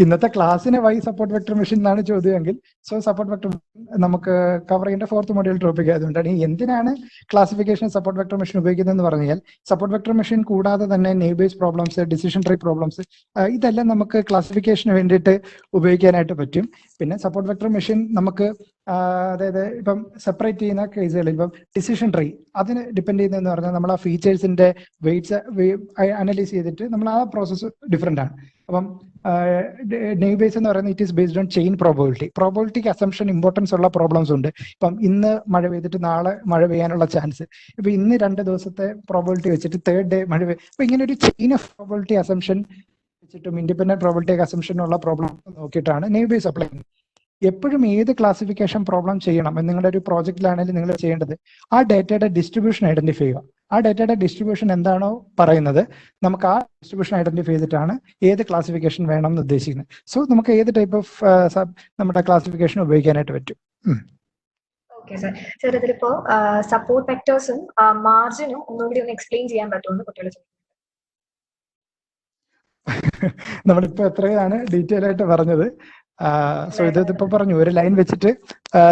ഇന്നത്തെ ക്ലാസ്സിന് വൈ സപ്പോർട്ട് വെക്ടർ മെഷീൻ എന്നാണ് ചോദ്യമെങ്കിൽ സോ സപ്പോർട്ട് വെക്ടർ നമുക്ക് കവർ ചെയ്യേണ്ട 4th മൊഡ്യൂൾ ടോപ്പിക് ആയതുകൊണ്ടാണ്. എന്തിനാണ് ക്ലാസിഫിക്കേഷൻ സപ്പോർട്ട് വെക്ടർ മെഷീൻ ഉപയോഗിക്കുന്നതെന്ന് പറഞ്ഞാൽ സപ്പോർട്ട് വെക്ടർ മെഷീൻ കൂടാതെ തന്നെ Naib base problems, decision tree problems, ഇതെല്ലാം നമുക്ക് ക്ലാസിഫിക്കേഷന് വേണ്ടിയിട്ട് ഉപയോഗിക്കാനായിട്ട് പറ്റും. പിന്നെ സപ്പോർട്ട് വെക്ടർ മെഷീൻ നമുക്ക് അതായത് ഇപ്പം സെപ്പറേറ്റ് ചെയ്യുന്ന കേസുകളിൽ ഇപ്പം ഡിസിഷൻ ട്രീ അതിന് ഡിപ്പെൻഡ് ചെയ്യുന്നതെന്ന് പറഞ്ഞാൽ നമ്മൾ ആ ഫീച്ചേഴ്സിന്റെ വെയിറ്റ്സ് അനലൈസ് ചെയ്തിട്ട് നമ്മൾ ആ പ്രോസസ്സ് ഡിഫറെന്റ് ആണ്. അപ്പം നെയ്ബ് ബേസ് എന്ന് പറയുന്നത് it is based on chain പ്രോബബിലിറ്റിക്ക് അസംഷൻ ഇമ്പോർട്ടൻസ് ഉള്ള പ്രോബ്ലംസ് ഉണ്ട്. ഇപ്പം ഇന്ന് മഴ പെയ്തിട്ട് നാളെ മഴ പെയ്യാനുള്ള ചാൻസ്, ഇപ്പൊ ഇന്ന് 2 ദിവസത്തെ പ്രോബബിലിറ്റി വെച്ചിട്ട് 3rd ഡേ മഴ പെയ്യും. അപ്പൊ ഇങ്ങനെ ഒരു ചെയിൻ ഓഫ് പ്രോബബിലിറ്റി അസംഷൻ വെച്ചിട്ടും ഇൻഡിപെൻഡന്റ് പ്രോബബിലിറ്റി അസംഷൻ ഉള്ള പ്രോബ്ലം നോക്കിയിട്ടാണ് നെയ്ബ് ബേസ് അപ്ലൈ ചെയ്യുന്നത്. എപ്പോഴും ഏത് ക്ലാസിഫിക്കേഷൻ പ്രോബ്ലം ചെയ്യണം എന്ന് നിങ്ങളുടെ ഒരു പ്രോജക്റ്റിലാണെങ്കിൽ നിങ്ങൾ ചെയ്യേണ്ടത് ആ ഡേറ്റയുടെ ഡിസ്ട്രിബ്യൂഷൻ ഐഡന്റിഫൈ ചെയ്യുക. ആ ഡേറ്റയുടെ ഡിസ്ട്രിബ്യൂഷൻ എന്താണോ പറയുന്നത് നമുക്ക് ആ ഡിസ്ട്രിബ്യൂഷൻ ഐഡന്റിഫൈ ചെയ്തിട്ടാണ് ഏത് ക്ലാസിഫിക്കേഷൻ വേണം എന്ന് ഉദ്ദേശിക്കുന്നത്. സോ നമുക്ക് ഏത് ടൈപ്പ് ഓഫ് നമ്മുടെ ക്ലാസിഫിക്കേഷൻ ഉപയോഗിക്കാനായിട്ട് പറ്റും. Okay sir. സർ ഇതിലിപ്പോ സപ്പോർട്ട് വെക്ടേഴ്സും മാർജിനും ഒന്നുകൂടി ഒന്ന് എക്സ്പ്ലെയിൻ ചെയ്യാൻ പറ്റുമെന്ന് കുട്ടികൾ ചോദിക്കുന്നു. നമ്മളിപ്പോ എത്രയാണ് ഡീറ്റെയിൽ ആയിട്ട് പറഞ്ഞത്. സോ ഇതിപ്പോ പറഞ്ഞു ഒരു ലൈൻ വെച്ചിട്ട്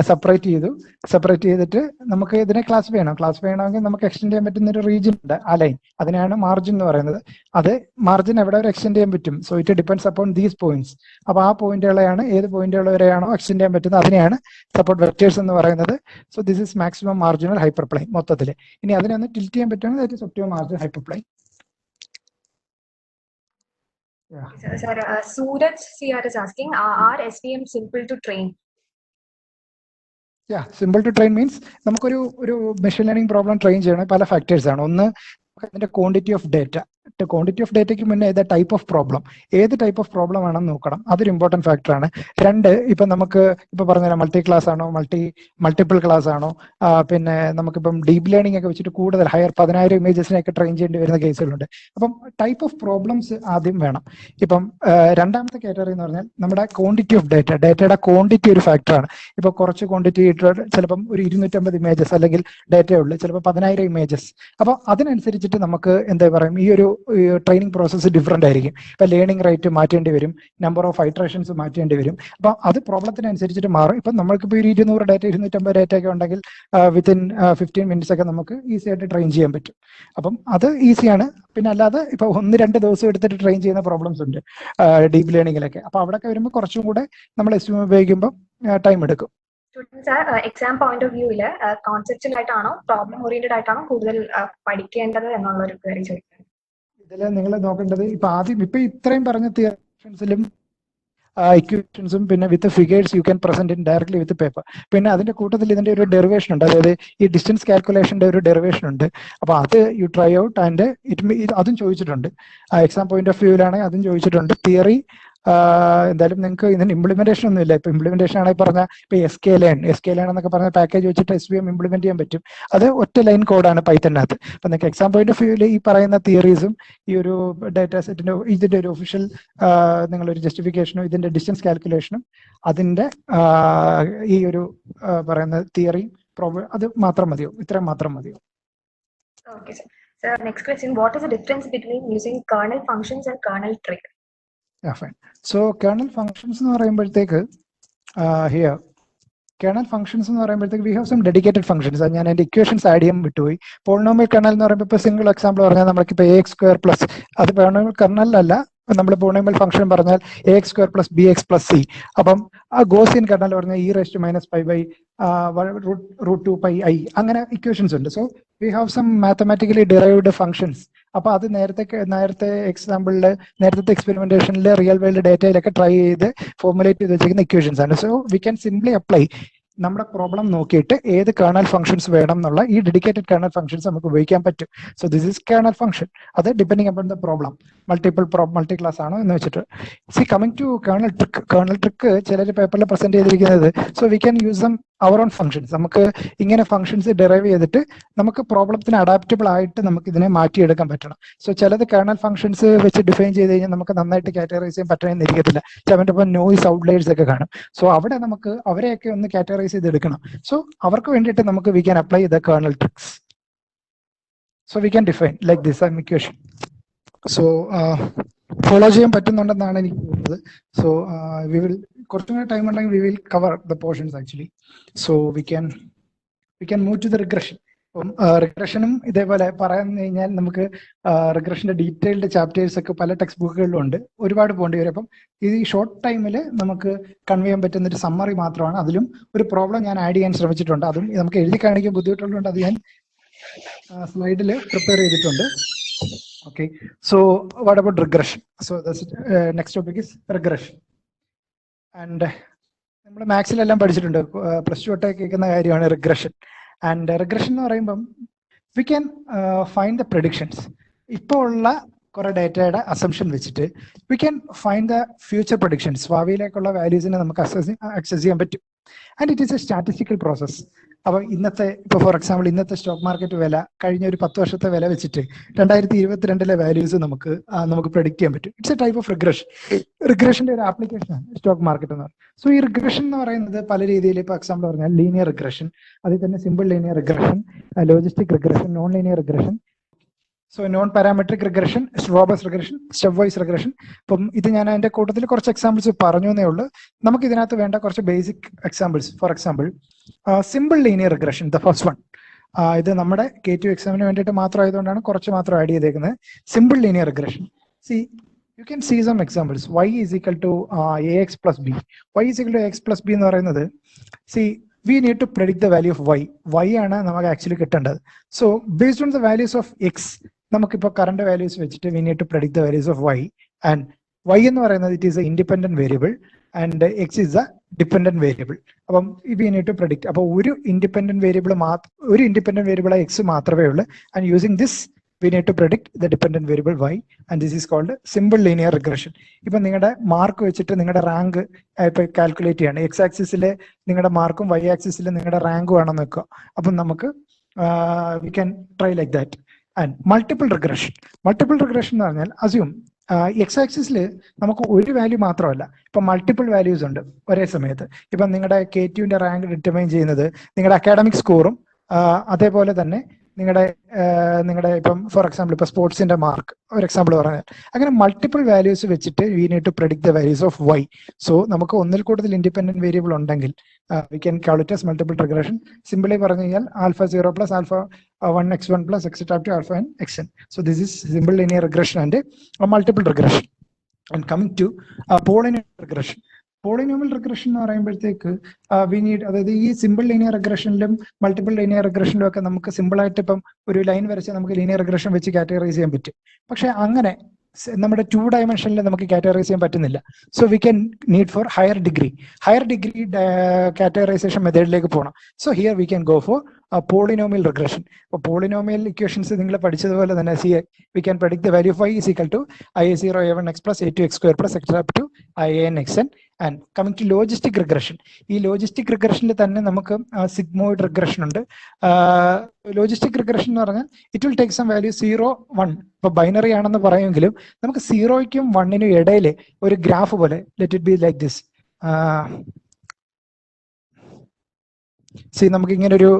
സെപ്പറേറ്റ് ചെയ്തിട്ട് നമുക്ക് ഇതിനെ ക്ലാസിഫൈ ചെയ്യണമെങ്കിൽ നമുക്ക് എക്സ്റ്റെൻഡ് ചെയ്യാൻ പറ്റുന്ന ഒരു റീജിയൻ ഉണ്ട് ആ ലൈൻ, അതിനാണ് മാർജിൻ എന്ന് പറയുന്നത്. അത് മാർജിൻ എവിടെ വരെ എക്സ്റ്റെൻഡ് ചെയ്യാൻ പറ്റും. So it depends upon these points. അപ്പൊ ആ പോയിന്റുകളെയാണ് ഏത് പോയിന്റുകൾ വരെയാണോ എക്സ്റ്റെൻഡ് ചെയ്യാൻ പറ്റുന്നത് അതിനെയാണ് സപ്പോർട്ട് വെക്ടേഴ്സ് എന്ന് പറയുന്നത്. So this is maximum marginal hyperplane മൊത്തത്തിൽ. ഇനി അതിനെ ഒന്ന് ടിൽറ്റ് ചെയ്യാൻ പറ്റുമെങ്കിൽ that is optimum marginal hyperplane. Yeah. Sir, Suraj CR is asking, are SVM simple to train? Yeah, simple to train means നമുക്കൊരു മെഷീൻ ലേണിംഗ് പ്രോബ്ലം ട്രെയിൻ ചെയ്യണം. പല factors ആണ്. ഒന്ന് അതിന്റെ quantity of data. Quantity of ഡേറ്റയ്ക്ക് മുന്നേ ഏത് type of problem ആണെന്ന് നോക്കണം. അതൊരു ഇമ്പോർട്ടന്റ് ഫാക്ടറാണ്. 2 ഇപ്പൊ നമുക്ക് ഇപ്പൊ പറഞ്ഞുതരാം മൾട്ടി ക്ലാസ് ആണോ മൾട്ടിപ്പിൾ ക്ലാസ് ആണോ, പിന്നെ നമുക്കിപ്പം ഡീപ് ലേണിംഗ് ഒക്കെ വെച്ചിട്ട് കൂടുതൽ ഹയർ 10,000 ഇമേജസിനെയൊക്കെ ട്രെയിൻ ചെയ്യേണ്ടി വരുന്ന കേസുകളുണ്ട്. അപ്പം ടൈപ്പ് ഓഫ് പ്രോബ്ലംസ് ആദ്യം വേണം. ഇപ്പം രണ്ടാമത്തെ കാറ്റഗറി എന്ന് പറഞ്ഞാൽ നമ്മുടെ ക്വാണ്ടിറ്റി ഓഫ് ഡേറ്റയുടെ ക്വാണ്ടിറ്റി ഒരു ഫാക്ടറാണ്. ഇപ്പൊ കുറച്ച് ക്വാണ്ടിറ്റി ചിലപ്പം ഒരു 250 ഇമേജസ് അല്ലെങ്കിൽ ഡേറ്റ ഉള്ളു, ചിലപ്പോൾ 10,000 ഇമേജസ്. അപ്പൊ അതിനനുസരിച്ചിട്ട് നമുക്ക് എന്താ പറയും ഈ ഒരു ട്രെയിനിങ് പ്രോസസ്സ് ഡിഫറെൻ്റ് ആയിരിക്കും. ഇപ്പം ലേണിംഗ് റേറ്റ് മാറ്റേണ്ടി വരും, നമ്പർ ഓഫ് ഐട്രേഷൻസ് മാറ്റേണ്ടി വരും. അപ്പം അത് പ്രോബ്ലത്തിനനുസരിച്ചിട്ട് മാറും. ഇപ്പം നമ്മൾക്കിപ്പോൾ ഒരു 200 ഡേറ്റ 250 ഡേറ്റ ഒക്കെ ഉണ്ടെങ്കിൽ വിത്തിൻ 15 മിനിറ്റ്സ് ഒക്കെ നമുക്ക് ഈസി ആയിട്ട് ട്രെയിൻ ചെയ്യാൻ പറ്റും. അപ്പം അത് ഈസിയാണ്. പിന്നെ അല്ലാതെ ഇപ്പോൾ 1-2 ദിവസം എടുത്തിട്ട് ട്രെയിൻ ചെയ്യുന്ന പ്രോബ്ലംസ് ഉണ്ട് ഡീപ്പ് ലേണിങ്ങിലൊക്കെ. അപ്പോൾ അവിടെയൊക്കെ വരുമ്പോൾ കുറച്ചും കൂടെ നമ്മൾ എസ്റ്റിമേറ്റ് ഉപയോഗിക്കുമ്പോൾ ടൈം എടുക്കും. എക്സാം പോയിന്റ് ഓഫ് വ്യൂവില് കോൺസെപ്റ്റൽ ആയിട്ടാണോ പ്രോബ്ലം ഓറിയന്റഡ് ആയിട്ടാണോ കൂടുതൽ പഠിക്കേണ്ടത് എന്നുള്ള ഒരു ക്വയറി ചോദിക്കുന്നത്. ഇതിൽ നിങ്ങൾ നോക്കേണ്ടത് ഇപ്പൊ ഇത്രയും പറഞ്ഞ തിയറംസിലും ഇക്വേഷൻസും പിന്നെ with figures you can present in directly with paper. പിന്നെ അതിന്റെ കൂട്ടത്തിൽ ഇതിന്റെ ഒരു ഡെറിവേഷൻ ഉണ്ട്, അതായത് ഈ ഡിസ്റ്റൻസ് കാൽക്കുലേഷന്റെ ഒരു ഡെറിവേഷൻ ഉണ്ട്. അപ്പൊ അത് യു ട്രൈ ഔട്ട് ആൻഡ് അതും ചോദിച്ചിട്ടുണ്ട്. എക്സാം പോയിന്റ് ഓഫ് വ്യൂവിലാണെങ്കിൽ അതും ചോദിച്ചിട്ടുണ്ട്. തിയറി എന്തായാലും നിങ്ങൾക്ക് ഇതിന് ഇംപ്ലിമെന്റേഷൻ ഒന്നും ഇല്ല. ഇപ്പൊ ഇംപ്ലിമെന്റേഷൻ ആണെങ്കിൽ പറഞ്ഞാൽ ഇപ്പൊ 𝐏𝐫𝐴𝐿 എന്നൊക്കെ പറഞ്ഞ പാക്കേജ് വെച്ചിട്ട് SVM ഇംപ്ലിമെന്റ് ചെയ്യാൻ പറ്റും. അത് ഒറ്റ ലൈൻ കോഡാണ് പൈത്തണിനകത്ത്. അപ്പൊ നിങ്ങൾക്ക് എക്സാം പോയിന്റ് ഓഫ് വ്യൂവിൽ ഈ പറയുന്ന തിയറീസും ഈ ഒരു ഡാറ്റ സെറ്റിന്റെ ഇതിന്റെ ഒരു ഒഫീഷ്യൽ നിങ്ങളൊരു ജസ്റ്റിഫിക്കേഷനും ഇതിന്റെ ഡിസ്റ്റൻസ് കാൽക്കുലേഷനും അതിന്റെ ഈ ഒരു പറയുന്ന തിയറി അത് മാത്രം മതിയോ? ഇത്രയും മാത്രം മതിയോ? Okay, sir. So next question, what is the difference between using kernel functions and kernel trick? Yeah, fine. So kernel functions എന്ന് പറയുമ്പോഴത്തേക്ക് here kernel functions എന്ന് പറയുമ്പോഴത്തേക്ക് we have some dedicated functions. ഞാൻ എൻ്റെ ഇക്വേഷൻസ് ആഡ് ചെയ്യാൻ വിട്ടുപോയി. Polynomial kernel എന്ന് പറയുമ്പോൾ ഇപ്പോൾ സിംഗിൾ എക്സാമ്പിൾ പറഞ്ഞാൽ നമുക്കിപ്പോൾ AX² പ്ലസ് അത് പോളിനോമിയൽ കർണലിലല്ല, നമ്മൾ പോളിനോമിയൽ ഫംഗ്ഷൻ പറഞ്ഞാൽ AX² plus BX plus C. അപ്പം ആ ഗോസിയൻ കർണൽ പറഞ്ഞാൽ e⁻π/√2πi അങ്ങനെ ഇക്വേഷൻസ് ഉണ്ട്. So we have some mathematically derived functions. അപ്പൊ അത് നേരത്തെ എക്സാമ്പിളിൽ നേരത്തെ എക്സ്പെരിമെന്റേഷനിൽ റിയൽ വേൾഡ് ഡേറ്റയിലൊക്കെ ട്രൈ ചെയ്ത് ഫോർമുലേറ്റ് ചെയ്ത് വെച്ചിരിക്കുന്ന ഇക്വേഷൻസ് ആണ്. So we can simply apply നമ്മുടെ പ്രോബ്ലം നോക്കിയിട്ട് ഏത് കേർണൽ ഫംഗ്ഷൻസ് വേണം എന്നുള്ള ഈ ഡെഡിക്കേറ്റഡ് കേർണൽ ഫംഗ്ഷൻസ് നമുക്ക് ഉപയോഗിക്കാൻ പറ്റും. So this is kernel function. അത് depending upon the problem multi class ആണോ എന്ന് വെച്ചിട്ട്. കമ്മിങ് ടു കേർണൽ ട്രിക്ക് ചിലർ പേപ്പറിൽ പ്രസന്റ് ചെയ്തിരിക്കുന്നത്. So we can use them our own functions. നമുക്ക് ഇങ്ങനെ ഫംഗ്ഷൻസ് ഡിറൈവ് ചെയ്തിട്ട് നമുക്ക് പ്രോബ്ലത്തിന് അഡാപ്റ്റബിൾ ആയിട്ട് നമുക്ക് ഇതിനെ മാറ്റിയെടുക്കാൻ പറ്റണം. സോ ചിലത് കേർണൽ ഫംഗ്ഷൻസ് വെച്ച് ഡിഫൈൻ ചെയ്ത് കഴിഞ്ഞാൽ നമുക്ക് നന്നായിട്ട് കാറ്റഗറൈസ് ചെയ്യാൻ പറ്റണമെന്നിരിക്കത്തില്ല. ചിലപ്പോൾ ഇപ്പോൾ നോയ്സ് ഔട്ട്ലയേഴ്സ് ഒക്കെ കാണും. സോ അവിടെ നമുക്ക് അവരെയൊക്കെ ഒന്ന് കാറ്റഗറൈസ് ചെയ്തെടുക്കണം. സോ അവർക്ക് വേണ്ടിയിട്ട് നമുക്ക് we can apply the kernel tricks. So we can define like this equation. So follow ചെയ്യാൻ പറ്റുന്നുണ്ടെന്നാണ് എനിക്ക് തോന്നുന്നത്. സോ വി വിൽ കുറച്ചും കൂടെ ടൈം ഉണ്ടെങ്കിൽ we will cover the portions actually. So we can move to the regression. അപ്പം റിഗ്രഷനും ഇതേപോലെ പറയാന്ന് കഴിഞ്ഞാൽ നമുക്ക് റിഗ്രഷന്റെ ഡീറ്റെയിൽഡ് ചാപ്റ്റേഴ്സ് ഒക്കെ പല ടെക്സ്റ്റ് ബുക്കുകളിലും ഉണ്ട്. ഒരുപാട് പോകേണ്ടി വരും. അപ്പം ഈ ഷോർട്ട് ടൈമിൽ നമുക്ക് കൺവേ ചെയ്യാൻ പറ്റുന്ന ഒരു സമ്മറി മാത്രമാണ്. അതിലും ഒരു പ്രോബ്ലം ഞാൻ ആഡ് ചെയ്യാൻ ശ്രമിച്ചിട്ടുണ്ട്. അതും നമുക്ക് എഴുതി കാണിക്കാൻ ബുദ്ധിമുട്ടുള്ളതുകൊണ്ട് അത് ഞാൻ സ്ലൈഡിൽ പ്രിപ്പയർ ചെയ്തിട്ടുണ്ട്. Okay, so what about regression? So the next topic is regression. And നമ്മൾ മാത്സിലെല്ലാം പഠിച്ചിട്ടുണ്ട്, പ്ലസ് ടു തൊട്ടേ കേൾക്കുന്ന കാര്യമാണ് റിഗ്രഷൻ. ആൻഡ് റിഗ്രഷൻ എന്ന് പറയുമ്പം V can find the predictions. ഇപ്പോൾ ഉള്ള കുറെ ഡേറ്റയുടെ അസംഷൻ വെച്ചിട്ട് V can find the future predictions. ഭാവിയിലേക്കുള്ള വാല്യൂസിനെ നമുക്ക് അക്സസ് ചെയ്യാൻ പറ്റും. And it is A statistical process. അപ്പൊ ഇപ്പോൾ ഫോർ എക്സാമ്പിൾ ഇന്നത്തെ സ്റ്റോക്ക് മാർക്കറ്റ് വില കഴിഞ്ഞ ഒരു 10 വർഷത്തെ വില വെച്ചിട്ട് 2022 വാല്യൂസ് നമുക്ക് പ്രെഡിക്റ്റ് ചെയ്യാൻ പറ്റും. It's a type of regression. റിഗ്രഷന്റെ ഒരു ആപ്ലിക്കേഷനാണ് സ്റ്റോക്ക് മാർക്കറ്റ് എന്ന് പറയുന്നത്. സോ ഈ റിഗ്രഷൻ എന്ന് പറയുന്നത് പല രീതിയിൽ, ഇപ്പോൾ എക്സാമ്പിൾ പറഞ്ഞാൽ ലീനിയർ റിഗ്രഷൻ, അതിൽ തന്നെ simple linear regression, logistic regression, non linear regression, so non parametric regression, robust regression, step wise regression. അപ്പം ഇത് ഞാൻ അതിന്റെ കൂട്ടത്തിൽ കുറച്ച് എക്സാമ്പിൾസ് പറഞ്ഞു എന്നേ ഉള്ളൂ. നമുക്ക് ഇതിനകത്ത് വേണ്ട കുറച്ച് basic examples. For example simple linear regression, the first one. ഇത് നമ്മുടെ K2 എക്സാമിന് വേണ്ടിയിട്ട് മാത്രം ആയതുകൊണ്ടാണ് കുറച്ച് മാത്രം ആഡ് ചെയ്തേക്കുന്നത്. Simple linear regression. You can see some examples. Y is equal to AX plus B. Y is equal to AX plus B എന്ന് പറയുന്നത്, we need to predict the value of Y. Y ആണ് നമുക്ക് actually കിട്ടേണ്ടത്. So based on the values of X, നമുക്കിപ്പോൾ current values വെച്ചിട്ട് we need to predict the values of Y. And Y എന്ന് പറയുന്നത് it is A independent variable and X is a dependent variable. അപ്പം we need to predict. അപ്പോൾ ഒരു independent variable X മാത്രമേ ഉള്ളൂ. And using this we need to predict the dependent variable Y, and this is called simple linear regression. ഇപ്പൊ നിങ്ങളുടെ mark വെച്ചിട്ട് നിങ്ങളുടെ rank ഇപ്പൊ കാൽക്കുലേറ്റ് ചെയ്യാണ്. X ആക്സിസിലെ നിങ്ങളുടെ മാർക്കും Y ആക്സിസിലെ നിങ്ങളുടെ റാങ്കും ആണെന്ന് വെക്കുക. അപ്പം നമുക്ക് we can try like that. And multiple regression എന്ന് പറഞ്ഞാൽ അസ്യൂം X ആക്സിസിൽ നമുക്ക് ഒരു വാല്യൂ മാത്രമല്ല, ഇപ്പൊ മൾട്ടിപ്പിൾ വാല്യൂസ് ഉണ്ട് ഒരേ സമയത്ത്. ഇപ്പൊ നിങ്ങളുടെ K2ന്റെ റാങ്ക് ഡിറ്റർമൈൻ ചെയ്യുന്നത് നിങ്ങളുടെ അക്കാഡമിക് സ്കോറും അതേപോലെ തന്നെ നിങ്ങളുടെ ഇപ്പം ഫോർ എക്സാമ്പിൾ ഇപ്പൊ സ്പോർട്സിന്റെ മാർക്ക് ഒരു എക്സാമ്പിൾ പറഞ്ഞാൽ അങ്ങനെ മൾട്ടിപ്പിൾ വാല്യൂസ് വെച്ചിട്ട് we need to predict the values of Y. So നമുക്ക് ഒന്നിൽ കൂടുതൽ ഇൻഡിപെൻഡന്റ് വേരിയബിൾ ഉണ്ടെങ്കിൽ we can call it as multiple regression. Simply പറഞ്ഞു കഴിഞ്ഞാൽ alpha 0 plus alpha 1x1 plus etcetera to alpha n xn. So this is simple linear regression and multiple regression. And coming to polynomial regression. Polynomial regression എന്ന് പറയുമ്പോഴത്തേക്ക് we need, അതായത് ഈ simple linear റിഗ്രഷനിലും multiple linear റിഗ്രഷനിലും ഒക്കെ നമുക്ക് simple ആയിട്ട് ഇപ്പം ഒരു ലൈൻ വരച്ച് നമുക്ക് ലീനിയർ റിഗ്രഷൻ വെച്ച് കാറ്റഗറൈസ് ചെയ്യാൻ പറ്റും. പക്ഷെ അങ്ങനെ നമ്മുടെ 2 ഡയമെൻഷനിൽ നമുക്ക് കാറ്റഗറൈസ് ചെയ്യാൻ പറ്റുന്നില്ല. So we can need for higher degree categorization മെത്തേഡിലേക്ക് പോകണം. So here we can go for polynomial regression. അപ്പോൾ പോളിനോമിയൽ ഇക്വേഷൻസ് നിങ്ങൾ പഠിച്ചതുപോലെ തന്നെ we can predict the value of y is equal to ia0 a1x plus a2x square plus etc up to in xn. And coming to logistic regression, ഈ logistic റിഗ്രഷനിൽ തന്നെ നമുക്ക് sigmoid regression ഉണ്ട്. Logistic regression എന്ന് പറഞ്ഞാൽ it will take some value 0 1. ഇപ്പൊ binary ആണെന്ന് പറയുമെങ്കിലും നമുക്ക് 0യ്ക്കും 1നും ഇടയിൽ ഒരു ഗ്രാഫ് പോലെ let it be like this. നമുക്ക് ഇങ്ങനൊരു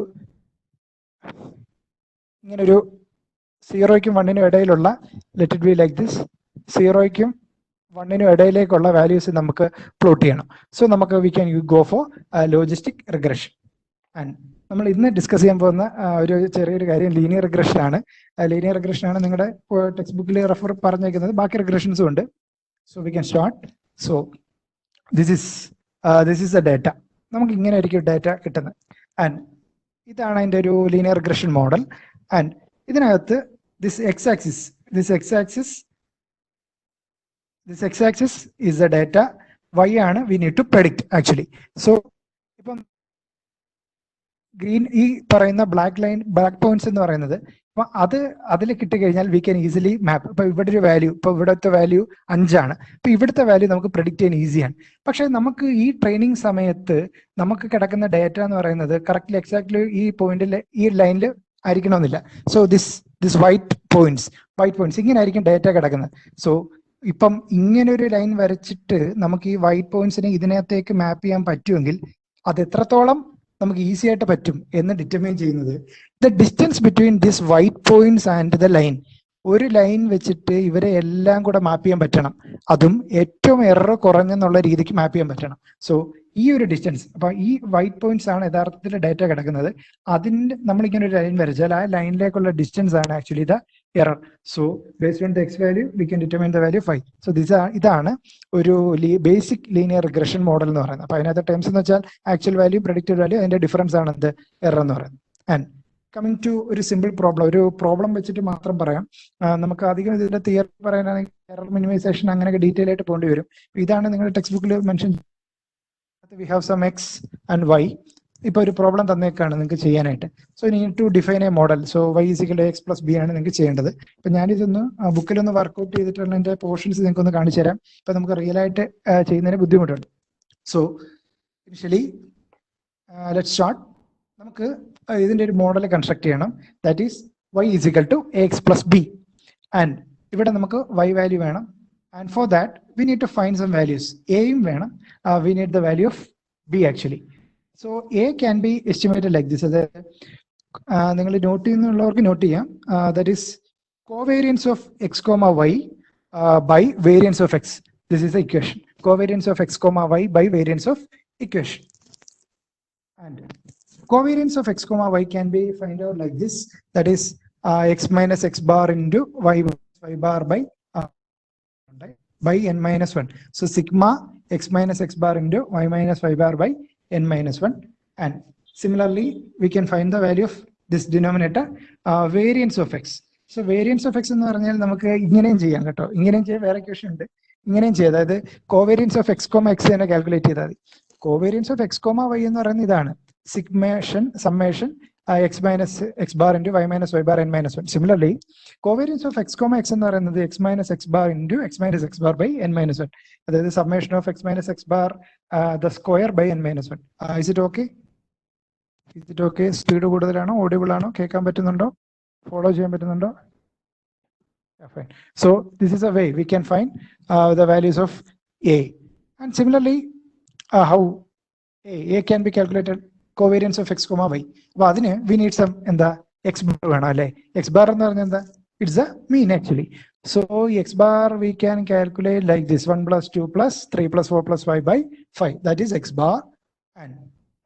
0യ്ക്കും 1നും ഇടയിലുള്ള let it be like this 0യ്ക്കും 1നും ഇടയിലേക്കുള്ള വാല്യൂസ് നമുക്ക് പ്ലോട്ട് ചെയ്യണം. സോ നമുക്ക് we can go for logistic regression. And നമ്മൾ ഇന്ന് ഡിസ്കസ് ചെയ്യാൻ പോകുന്ന ഒരു ചെറിയൊരു കാര്യം ലീനിയർ റിഗ്രഷൻ ആണ്. ലീനിയർ റിഗ്രഷൻ ആണ് നിങ്ങളുടെ ടെക്സ്റ്റ് ബുക്കിൽ റെഫർ പറഞ്ഞേക്കുന്നത്. ബാക്കി റിഗ്രഷൻസും ഉണ്ട്. So we can start. So this is a data. നമുക്ക് ഇങ്ങനെ ആയിരിക്കും ഡേറ്റ കിട്ടുന്നത്. ആൻഡ് ഇതാണ് അതിൻ്റെ ഒരു ലീനിയർ റിഗ്രഷൻ മോഡൽ. ആൻഡ് ഇതിനകത്ത് this X axis is the data, y ആണ് we need to predict actually. So ഇപ്പം ഗ്രീൻ ഈ പറയുന്ന ബ്ലാക്ക് പോയിന്റ്സ് എന്ന് പറയുന്നത് അപ്പൊ അതിൽ കിട്ടിക്കഴിഞ്ഞാൽ വി ക്യാൻ ഈസിലി മാപ്പ്. ഇപ്പൊ ഇവിടെ ഒരു വാല്യൂ, ഇപ്പൊ ഇവിടുത്തെ വാല്യൂ 5 ആണ്. ഇപ്പൊ ഇവിടുത്തെ വാല്യൂ നമുക്ക് പ്രെഡിക്റ്റ് ചെയ്യാൻ ഈസിയാണ്. പക്ഷെ നമുക്ക് ഈ ട്രെയിനിങ് സമയത്ത് നമുക്ക് കിടക്കുന്ന ഡേറ്റ എന്ന് പറയുന്നത് കറക്റ്റ്ലി എക്സാക്ട്ലി ഈ പോയിന്റിൽ ഈ ലൈനിൽ ആയിരിക്കണമെന്നില്ല. സോ ദിസ് വൈറ്റ് പോയിന്റ്സ് ഇങ്ങനെ ആയിരിക്കും ഡേറ്റ കിടക്കുന്നത്. സോ ഇപ്പം ഇങ്ങനെ ഒരു ലൈൻ വരച്ചിട്ട് നമുക്ക് ഈ വൈറ്റ് പോയിന്റ്സിനെ ഇതിനകത്തേക്ക് മാപ്പ് ചെയ്യാൻ പറ്റുമെങ്കിൽ അത് എത്രത്തോളം നമുക്ക് ഈസി ആയിട്ട് പറ്റും എന്ന് ഡിറ്റർമൈൻ ചെയ്യുന്നത് the distance between this white points and the line. ഒരു ലൈൻ വെച്ചിട്ട് ഇവരെ എല്ലാം കൂടെ മാപ്പ് ചെയ്യാൻ പറ്റണം. അതും ഏറ്റവും എറർ കുറഞ്ഞെന്നുള്ള രീതിക്ക് മാപ്പ് ചെയ്യാൻ പറ്റണം. സോ ഈ ഒരു ഡിസ്റ്റൻസ്, അപ്പൊ ഈ വൈറ്റ് പോയിന്റ്സ് ആണ് യഥാർത്ഥത്തിൽ ഡേറ്റ കിടക്കുന്നത്. അതിന്റെ നമ്മളിങ്ങനെ ഒരു ലൈൻ വരച്ചാൽ ആ ലൈനിലേക്കുള്ള ഡിസ്റ്റൻസ് ആണ് actually the error. So based on the X value we can determine the value 5. So ഇതാണ് ഒരു ബേസിക് ലീനിയർ റിഗ്രഷൻ മോഡൽ എന്ന് പറയുന്നത്. അപ്പൊ അതിനകത്ത് ടേംസ് എന്ന് വെച്ചാൽ ആക്ച്വൽ വാല്യൂ, പ്രഡിക്റ്റഡ് വാല്യൂ, അതിന്റെ ഡിഫറൻസ് ആണ് എന്ത് എറർ എന്ന് പറയുന്നത്. ആൻഡ് കമ്മിങ് ടു ഒരു സിമ്പിൾ പ്രോബ്ലം, ഒരു പ്രോബ്ലം വെച്ചിട്ട് മാത്രം പറയാം. നമുക്ക് അധികം ഇതിന്റെ തിയറി പറയാനാണെങ്കിൽ എറർ മിനിമൈസേഷൻ അങ്ങനെയൊക്കെ ഡീറ്റെയിൽ ആയിട്ട് പോകേണ്ടി വരും. ഇതാണ് നിങ്ങളുടെ ടെക്സ്റ്റ് ബുക്കിൽ mention, we have some X and Y. ഇപ്പൊ ഒരു പ്രോബ്ലം തന്നേക്കാണ് നിങ്ങൾക്ക് ചെയ്യാനായിട്ട്. So need to define a model. സോ y is equal to x plus b ആണ് നിങ്ങൾക്ക് ചെയ്യേണ്ടത്. ഇപ്പൊ ഞാനിതൊന്ന് ബുക്കിലൊന്ന് വർക്ക്ഔട്ട് ചെയ്തിട്ടുള്ള എന്റെ പോർഷൻസ് നിങ്ങൾക്ക് ഒന്ന് കാണിച്ചു തരാം. ഇപ്പൊ നമുക്ക് റിയൽ ആയിട്ട് ചെയ്യുന്നതിന് ബുദ്ധിമുട്ടുണ്ട്. So initially let's start. നമുക്ക് ഇതിന്റെ ഒരു മോഡൽ കൺസ്ട്രക്ട് ചെയ്യണം. That is y is equal to ax plus b. And ഇവിടെ നമുക്ക് y വാല്യൂ വേണം. And for that we need to find some values. a യും വേണം. We need the value of b actually. So a can be estimated like this. അത് നിങ്ങൾ not ചെയ്യുന്നുള്ളവർക്ക് not ചെയ്യാം. That is covariance of x comma y by variance of x. This is the equation. Covariance of x comma y by variance of equation. And covariance of x comma y can be find out like this. That is x minus x bar into y bar by n minus 1. So sigma x minus x bar into y minus y bar by n minus 1. And similarly we can find the value of this denominator, variance of x. So variance of x എന്ന് പറഞ്ഞാൽ നമുക്ക് ഇങ്ങനെയും ചെയ്യാം കേട്ടോ. ഇങ്ങനെയും ചെയ്യാൻ വേറെ equation ഉണ്ട്. ഇങ്ങനെയും ചെയ്യാം. അതായത് covariance of X comma X തന്നെ കാൽക്കുലേറ്റ് ചെയ്താൽ മതി. Covariance of X comma Y എന്ന് പറയുന്നത് ഇതാണ്, summation x minus x bar into y minus y bar n minus 1. Similarly, covariance of x comma x എന്ന് പറയുന്നത് x minus x bar into x minus x bar by n minus 1. അതായത് summation of x minus x bar the square by n minus 1. Is it okay? Is it okay? Speed കൂടുതലാണോ, audible ആണോ, കേൾക്കാൻ പറ്റുന്നുണ്ടോ, follow ചെയ്യാൻ പറ്റുന്നുണ്ടോ? Fine. So this is a way we can find the values of a. And similarly, how a can be calculated. Covariance of x comma y. അപ്പൊ അതിന് we need some എന്താ x bar വേണം അല്ലേ? x bar എന്ന് പറഞ്ഞാൽ എന്താ? It's a mean actually. So x bar we can calculate like this: 1 plus 2 plus 3 plus 4 plus 5 by 5. That is x bar. And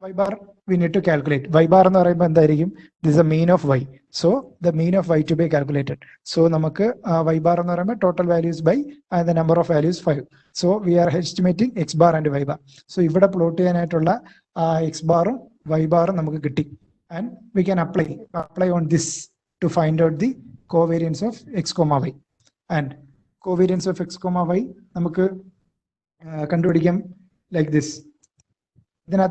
y bar we need to calculate. Y bar എന്ന് പറയുമ്പോൾ എന്തായിരിക്കും? This is the mean of y. So the mean of y to be calculated. So നമുക്ക് y bar എന്ന് പറയുമ്പോൾ total values by the number of values 5. So we are estimating x bar and y bar. So ഇവിടെ plot ചെയ്യാനായിട്ടുള്ള x ബാറും y ബാറും നമുക്ക് കിട്ടി. And we can apply on this to find out the covariance of x comma y. And covariance of x comma y നമുക്ക് കണ്ടുപിടിക്കാം like this. Then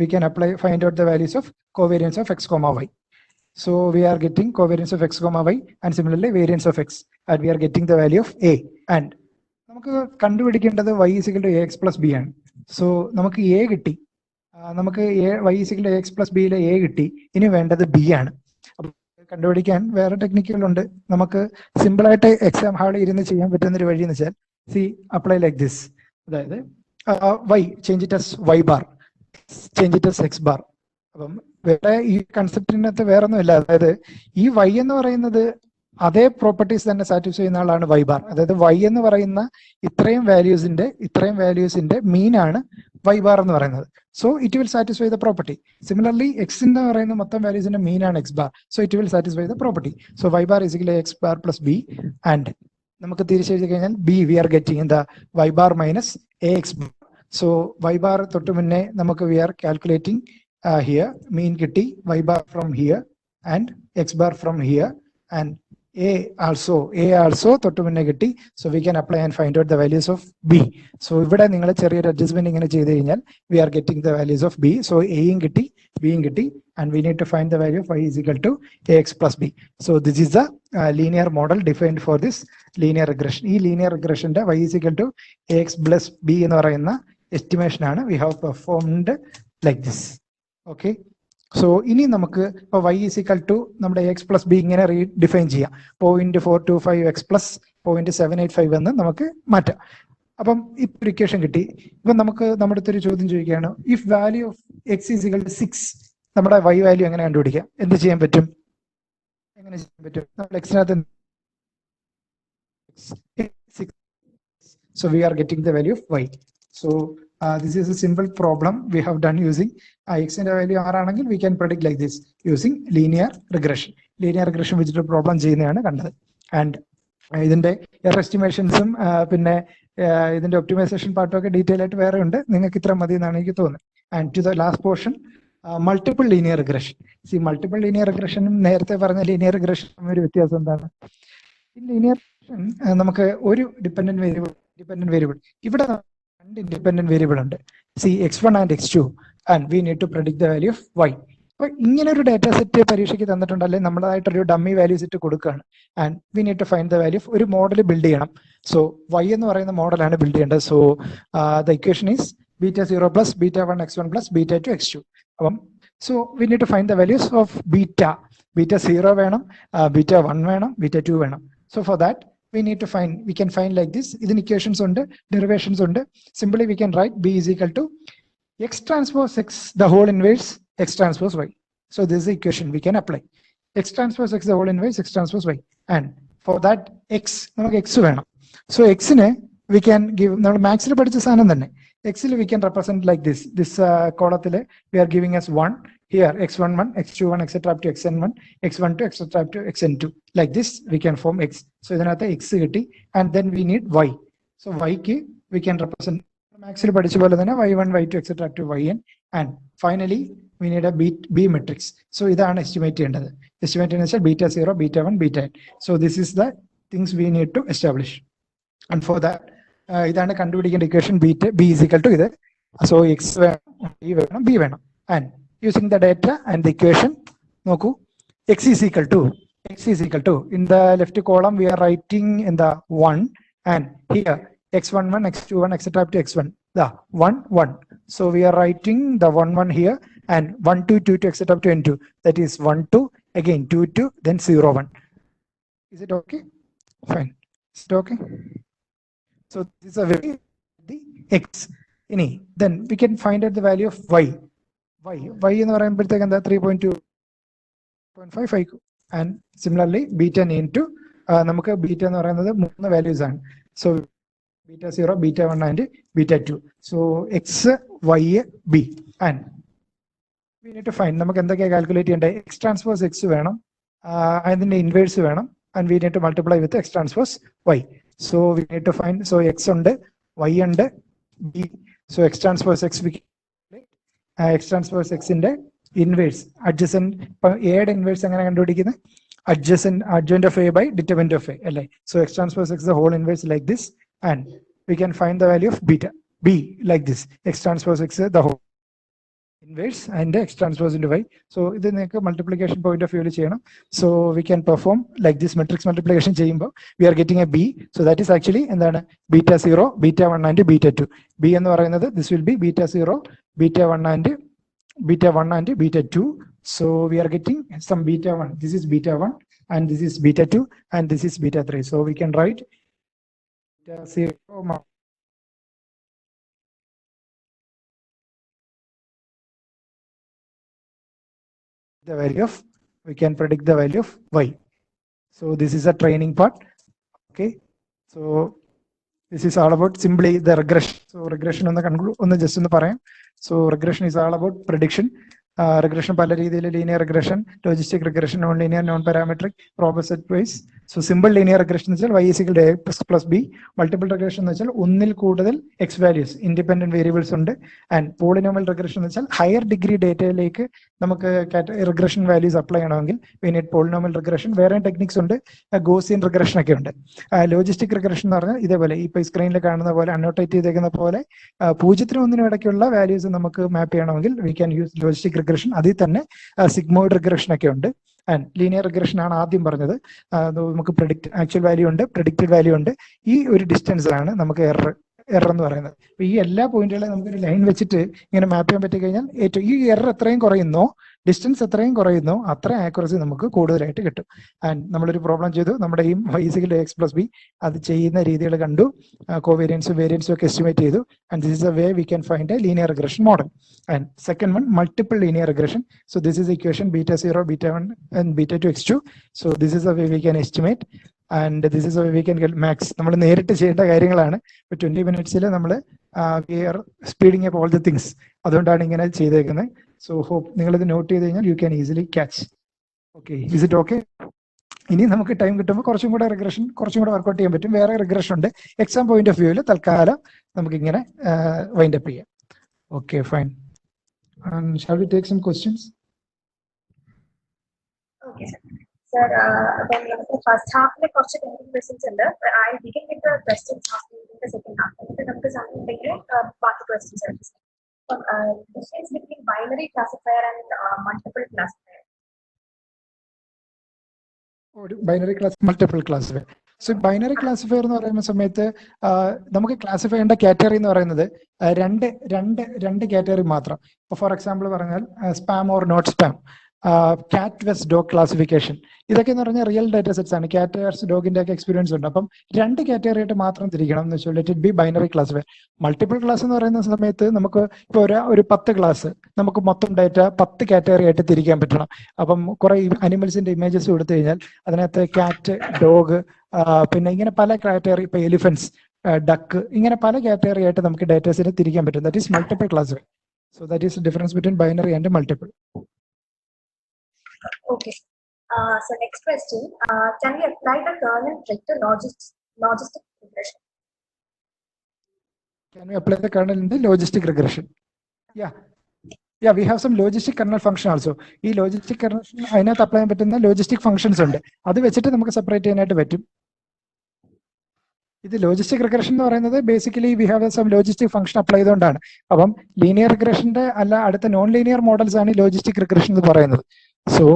we can find out the values of covariance of x comma y. So we are getting covariance of x comma y and similarly variance of x, and we are getting the value of a. And നമുക്ക് കണ്ടുപിടിക്കേണ്ടത് y is equal to ax plus b ആണ്. So നമുക്ക് a കിട്ടി, നമുക്ക് y is equal to ax plus b യിലെ a കിട്ടി. ഇനി വേണ്ടത് b ആണ്. കണ്ടുപിടിക്കാൻ വേറെ ടെക്നിക്കുകളുണ്ട്. നമുക്ക് സിമ്പിൾ ആയിട്ട് എക്സാം ഹാളിൽ ഇരുന്ന് ചെയ്യാൻ പറ്റുന്ന ഒരു വഴി എന്ന് വെച്ചാൽ സി അപ്ലൈ ലൈക്ക് ദിസ്. അതായത് y change it as y bar, change it as x bar. അപ്പം വേറെ ഈ കൺസെപ്റ്റിനകത്ത് വേറെ ഒന്നുമില്ല. അതായത് ഈ y എന്ന് പറയുന്നത് അതേ പ്രോപ്പർട്ടീസ് തന്നെ സാറ്റിസ്ഫൈ ചെയ്യുന്ന ആളാണ് y bar. അതായത് y എന്ന് പറയുന്ന ഇത്രയും വാല്യൂസിന്റെ മീൻ ആണ് y bar എന്ന് പറയുന്നത്. So it will satisfy the property. Similarly, x എന്ന് പറയുന്ന മൊത്തം വാല്യൂസിന്റെ മീൻ ആണ് x bar. So it will satisfy the property. So y bar is equal to x bar plus b. And നമുക്ക് തിരിച്ചെഴുതി കഴിഞ്ഞാൽ b we are getting in the y bar minus ax bar. So y bar തൊട്ട് മുന്നേ നമുക്ക് we are calculating here mean കിട്ടി, y bar from here and x bar from here, and a also തൊട്ട് മുന്നേ കിട്ടി. So we can apply and find out the values of b. So ഇവിടെ നിങ്ങൾ ചെറിയൊരു അഡ്ജസ്റ്റ്മെന്റ് ഇങ്ങനെ ചെയ്ത് കഴിഞ്ഞാൽ we are getting the values of b. So a യും കിട്ടി, b യും കിട്ടി, and we need to find the value of y is equal to ax plus b. So this is the linear model defined for this linear regression. ഈ linear regressionന്റെ y is equal to ax plus b എന്ന് പറയുന്ന estimation ആണ് we have performed like this. Okay. So ഇനി നമുക്ക് ഇപ്പോൾ y is equal to നമ്മുടെ X plus B ഇങ്ങനെ redefine ചെയ്യാം. 0.425 എക്സ് പ്ലസ് 0.785 എന്ന് നമുക്ക് മാറ്റാം. അപ്പം ഇപ്പൊ ഇക്വേഷൻ കിട്ടി. ഇപ്പൊ നമുക്ക് നമ്മുടെ അടുത്തൊരു ചോദ്യം ചോദിക്കുകയാണ്, if value of X is equal to 6 നമ്മുടെ y വാല്യൂ എങ്ങനെ കണ്ടുപിടിക്കാം? എന്ത് ചെയ്യാൻ പറ്റും? നമ്മൾ എക്സിനകത്ത് so we are getting the value of y. So this is a simple problem we have done using x ന്റെ വാല്യൂ 6 ആണെങ്കിൽ we can predict like this using linear regression വെച്ചിട്ട് പ്രോബ്ലം ചെയ്യുന്നതാണ് കണ്ടത്. ആൻഡ് ഇതിന്റെ എറർ എസ്റ്റിമേഷൻസും പിന്നെ ഇതിന്റെ optimisation പാർട്ടും ഒക്കെ ഡീറ്റെയിൽ ആയിട്ട് വേറെ ഉണ്ട്. നിങ്ങൾക്ക് ഇത്ര മതി എന്നാണ് എനിക്ക് തോന്നുന്നത്. And to the last portion multiple linear regression. Multiple linear റിഗ്രഷനും നേരത്തെ പറഞ്ഞ ലീനിയർ റിഗ്രഷനും ഒരു വ്യത്യാസം എന്താണ്? ലീനിയർ നമുക്ക് ഒരു ഡിപെൻഡന്റ് വേരിയബിൾ ഇവിടെ രണ്ട് ഇൻഡിപെൻഡന്റ് വേരിയബിൾ ഉണ്ട്, x1 and x2, and we need to predict the value of y. അപ്പൊ ഇങ്ങനെ ഒരു ഡാറ്റാ സെറ്റ് പരീക്ഷയ്ക്ക് തന്നിട്ടുണ്ട്, അല്ലെങ്കിൽ നമ്മളായിട്ടൊരു ഡമ്മി വാല്യൂ സെറ്റ് കൊടുക്കുകയാണ്. And we need to find the value ഒരു മോഡൽ ബിൽഡ് ചെയ്യണം. സോ y എന്ന് പറയുന്ന മോഡലാണ് ബിൽഡ് ചെയ്യേണ്ടത്. So the equation is β0 plus β1 x1 plus β2 x2. അപ്പം so we need to find the values of β0 വേണം, β1 വേണം, β2 വേണം. So for that we need to find, we can find like this. Idin equations undu, derivations undu. Simply we can write b is equal to x transpose x the whole inverse x transpose y. So this is the equation we can apply. X transpose x the whole inverse x transpose y. And for that x namak x venam. So x ne we can give, നമ്മൾ മാത്സിൽ പഠിച്ച സാധനം തന്നെ x ൽ we can represent like this കോളത്തിൽ we are giving us 1 here x11 x21 etc up to xn1 x12 etc up to xn2, like this we can form x. So ഇതിനകത്ത് x കിട്ടി, and then we need y. So y ക്ക് we can represent മാത്സിൽ പഠിച്ച പോലെ തന്നെ y1 y2 etc up to yn, and finally we need a b matrix. So ഇതാണ് estimate ചെയ്യേണ്ടത്. Estimate എന്ന് വെച്ചാൽ β0 β1 βn. So this is the things we need to establish. And for that ഇതാണ് കണ്ടുപിടിക്കേണ്ട equation b is equal to ഇത്. So x വേണം b വേണം, and using the data and the equation നോക്കൂ, x is equal to in the left column we are writing in the 1, and here x11 x21 etc up to x1 the 1 1. So we are writing the 1 here, and 1 2 2 2 etc up to n2, that is 1 2 again 2 2 then 0 1. Is it okay? Fine. Is it okay? So this is a very the x. Then we can find out the value of y എന്ന് പറയുമ്പോഴത്തേക്ക് എന്താ 3.2 0.5 𝐼Q. And similarly, beta into നമുക്ക് beta എന്ന് പറയുന്നത് 3 values ആണ്. So beta 0, beta 1 and beta 2. So X, Y, B. And we need to find, നമുക്ക് എന്തൊക്കെയാണ് calculate ചെയ്യേണ്ടത്? എക്സ് ട്രാൻസ്പോസ് എക്സ് വേണം, അതിന്റെ ഇൻവേഴ്സ് വേണം, and we need to multiply with X transpose Y. So we need to find, so X ഉണ്ട്, Y ഉണ്ട്, B. So X transpose X, X transpose എക്സിന്റെ inverse adjacent. ഇപ്പൊ എയുടെ inverse എങ്ങനെ കണ്ടുപിടിക്കുന്നത്? adjoint of A by determinant of A. So x transpose x the whole inverse like this, and we can find the value of beta B like this. X transpose x the whole inverse and x transpose into y. So this is multiplication point of view. So we can perform like this matrix multiplication. We are getting a B. So that is actually and then beta 0, beta 1 and beta 2. B and another, this will be beta 0, beta 1 and beta 2. So we are getting some beta 1. This is beta 1 and this is beta 2 and this is beta 3. So we can write beta 0 the value of, we can predict the value of y. So this is a training part. Okay. So this is all about simply the regression. So regression on the conclude on the just in the paradigm. So regression is all about prediction. Regression പല രീതിയിൽ linear regression, logistic regression, non-linear, non-parametric, proper set wise. So simple linear regression എന്ന് വെച്ചാൽ y is equal to x plus b. Multiple regression എന്ന് വെച്ചാൽ ഒന്നിൽ കൂടുതൽ x values, independent variables ഉണ്ട്. And polynomial regression എന്ന് വെച്ചാൽ higher degree ഡേറ്റയിലേക്ക് നമുക്ക് regression values അപ്ലൈ ചെയ്യണമെങ്കിൽ we need polynomial regression. വേറെ ടെക്നിക്സ് ഉണ്ട്, Gaussian regression ഒക്കെ ഉണ്ട്. Logistic regression എന്ന് പറഞ്ഞാൽ ഇതേപോലെ ഇപ്പൊ സ്ക്രീനിൽ കാണുന്ന പോലെ അന്നോട്ടേറ്റ് ചെയ്തേക്കുന്ന പോലെ 0 1 ഇടയ്ക്കുള്ള വാല്യൂസ് നമുക്ക് മാപ്പ് ചെയ്യണമെങ്കിൽ we can use logistic regression. അതിൽ തന്നെ സിഗ്മോയിഡ് റിഗ്രഷൻ ഒക്കെ ഉണ്ട്. ആൻഡ് ലീനിയർ റിഗ്രഷൻ ആണ് ആദ്യം പറഞ്ഞത്. നമുക്ക് ആക്ച്വൽ വാല്യൂ ഉണ്ട്, പ്രെഡിക്റ്റഡ് വാല്യൂ ഉണ്ട്. ഈ ഒരു ഡിസ്റ്റൻസിലാണ് നമുക്ക് എറർ എന്ന് പറയുന്നത്. അപ്പൊ ഈ എല്ലാ പോയിന്റുകളെയും നമുക്കൊരു ലൈൻ വെച്ചിട്ട് ഇങ്ങനെ മാപ്പ് ചെയ്യാൻ പറ്റി കഴിഞ്ഞാൽ ഏറ്റവും ഈ എറർ എത്രയും കുറയുന്നോ, ഡിസ്റ്റൻസ് എത്രയും കുറയുന്നോ അത്ര ആക്യുറസി നമുക്ക് കൂടുതലായിട്ട് കിട്ടും. ആൻഡ് നമ്മളൊരു പ്രോബ്ലം ചെയ്തു, നമ്മുടെ ഈ y is equal to x plus b അത് ചെയ്യുന്ന രീതികൾ കണ്ടു, കോവേരിയൻസും വേരിയൻസും ഒക്കെ എസ്റ്റിമേറ്റ് ചെയ്തു. And this is a way we can find a linear regression model. And second one, multiple linear regression. So this is equation beta 0, beta 1 and beta 2 x2. So this is a way we can estimate and this is a way we can get max. നമ്മൾ നേരിട്ട് ചെയ്യേണ്ട കാര്യങ്ങളാണ്. ഇപ്പൊ 20 minutes നമ്മൾ we are speeding up all the things. അതുകൊണ്ടാണ് ഇങ്ങനെ ചെയ്തേക്കുന്നത്. So hope നിങ്ങളിത് നോട്ട് ചെയ്ത് കഴിഞ്ഞാൽ you can easily catch. Okay, is it okay? ഇനി നമുക്ക് ടൈം കിട്ടുമ്പോൾ കുറച്ചും കൂടെ റിഗ്രഷൻ കുറച്ചും കൂടെ വർക്ക്ഔട്ട് ചെയ്യാൻ പറ്റും. വേറെ റിഗ്രഷൻ ഉണ്ട്. എക്സാം പോയിന്റ് ഓഫ് വ്യൂവിൽ തൽക്കാലം നമുക്ക് ഇങ്ങനെ വൈൻഡ് അപ്പ് ചെയ്യാം. Okay, fine. Shall we take some questions? Okay sir, അപ്പം നമുക്ക് ഫസ്റ്റ് ഹാഫിലെ കുറച്ച് ക്വസ്റ്റ്യൻസ് ഉണ്ട്. I begin with the questions after the second half. എന്നിട്ട് നമുക്ക് സമയം ഉണ്ടെങ്കിൽ ബാക്കി ക്വസ്റ്റ്യൻസ് എടുക്കാം. Difference between binary classifier and multiple classifier. Binary class, multiple classifier. So binary classifier എന്ന് പറയുന്ന സമയത്ത് നമുക്ക് ക്ലാസിഫൈ ചെയ്യേണ്ട കാറ്റഗറി എന്ന് പറയുന്നത് രണ്ട് കാറ്റഗറി മാത്രം. ഇപ്പൊ ഫോർ എക്സാമ്പിൾ പറഞ്ഞാൽ സ്പാം ഓർ നോട്ട് സ്പാം, കാറ്റ് വെസ് ഡോഗ് ക്ലാസിഫിക്കേഷൻ, ഇതൊക്കെ എന്ന് പറഞ്ഞാൽ റിയൽ ഡാറ്റ സെറ്റ്സ് ആണ്. കാറ്റ് വേഴ്സ് ഡോഗിന്റെ ഒക്കെ എക്സ്പീരിയൻസ് ഉണ്ട്. അപ്പം രണ്ട് കാറ്റഗറി ആയിട്ട് മാത്രം തിരിക്കണം എന്ന് വെച്ചാൽ let it be binary classifier. Multiple class എന്ന് പറയുന്ന സമയത്ത് നമുക്ക് ഇപ്പോൾ ഒരു 10 ക്ലാസ് നമുക്ക് മൊത്തം ഡാറ്റ 10 കാറ്റഗറി ആയിട്ട് തിരിക്കാൻ പറ്റണം. അപ്പം കുറെ അനിമൽസിന്റെ ഇമേജസ് കൊടുത്തു കഴിഞ്ഞാൽ അതിനകത്ത് കാറ്റ്, ഡോഗ്, പിന്നെ ഇങ്ങനെ പല കാറ്റഗറി, ഇപ്പൊ എലിഫന്റ്സ്, ഡക്ക്, ഇങ്ങനെ പല കാറ്റഗറി ആയിട്ട് നമുക്ക് ഡാറ്റാസിനെ തിരിക്കാൻ പറ്റും. That is multiple classifier. So that is difference between binary and multiple. Okay. So next question, can we apply the kernel trick to logistic regression? Can we apply the kernel in the logistic regression? Yeah, we have some logistic kernel function also. ഈ logistic kernel അതിനകത്ത് apply ചെയ്യാൻ പറ്റുന്ന logistic functions ഉണ്ട്. അത് വെച്ചിട്ട് നമുക്ക് separate ചെയ്യാനായിട്ട് പറ്റും. ഇത് ലോജിസ്റ്റിക് റിഗ്രഷൻ എന്ന് പറയുന്നത് basically we have some logistic function apply ചെയ്തുകൊണ്ടാണ്. അപ്പം ലീനിയർ റിഗ്രഷന്റെ അല്ല, അടുത്ത നോൺ ലീനിയർ മോഡൽസ് ആണ് ലോജിസ്റ്റിക് റിഗ്രഷൻ എന്ന് പറയുന്നത്. സോ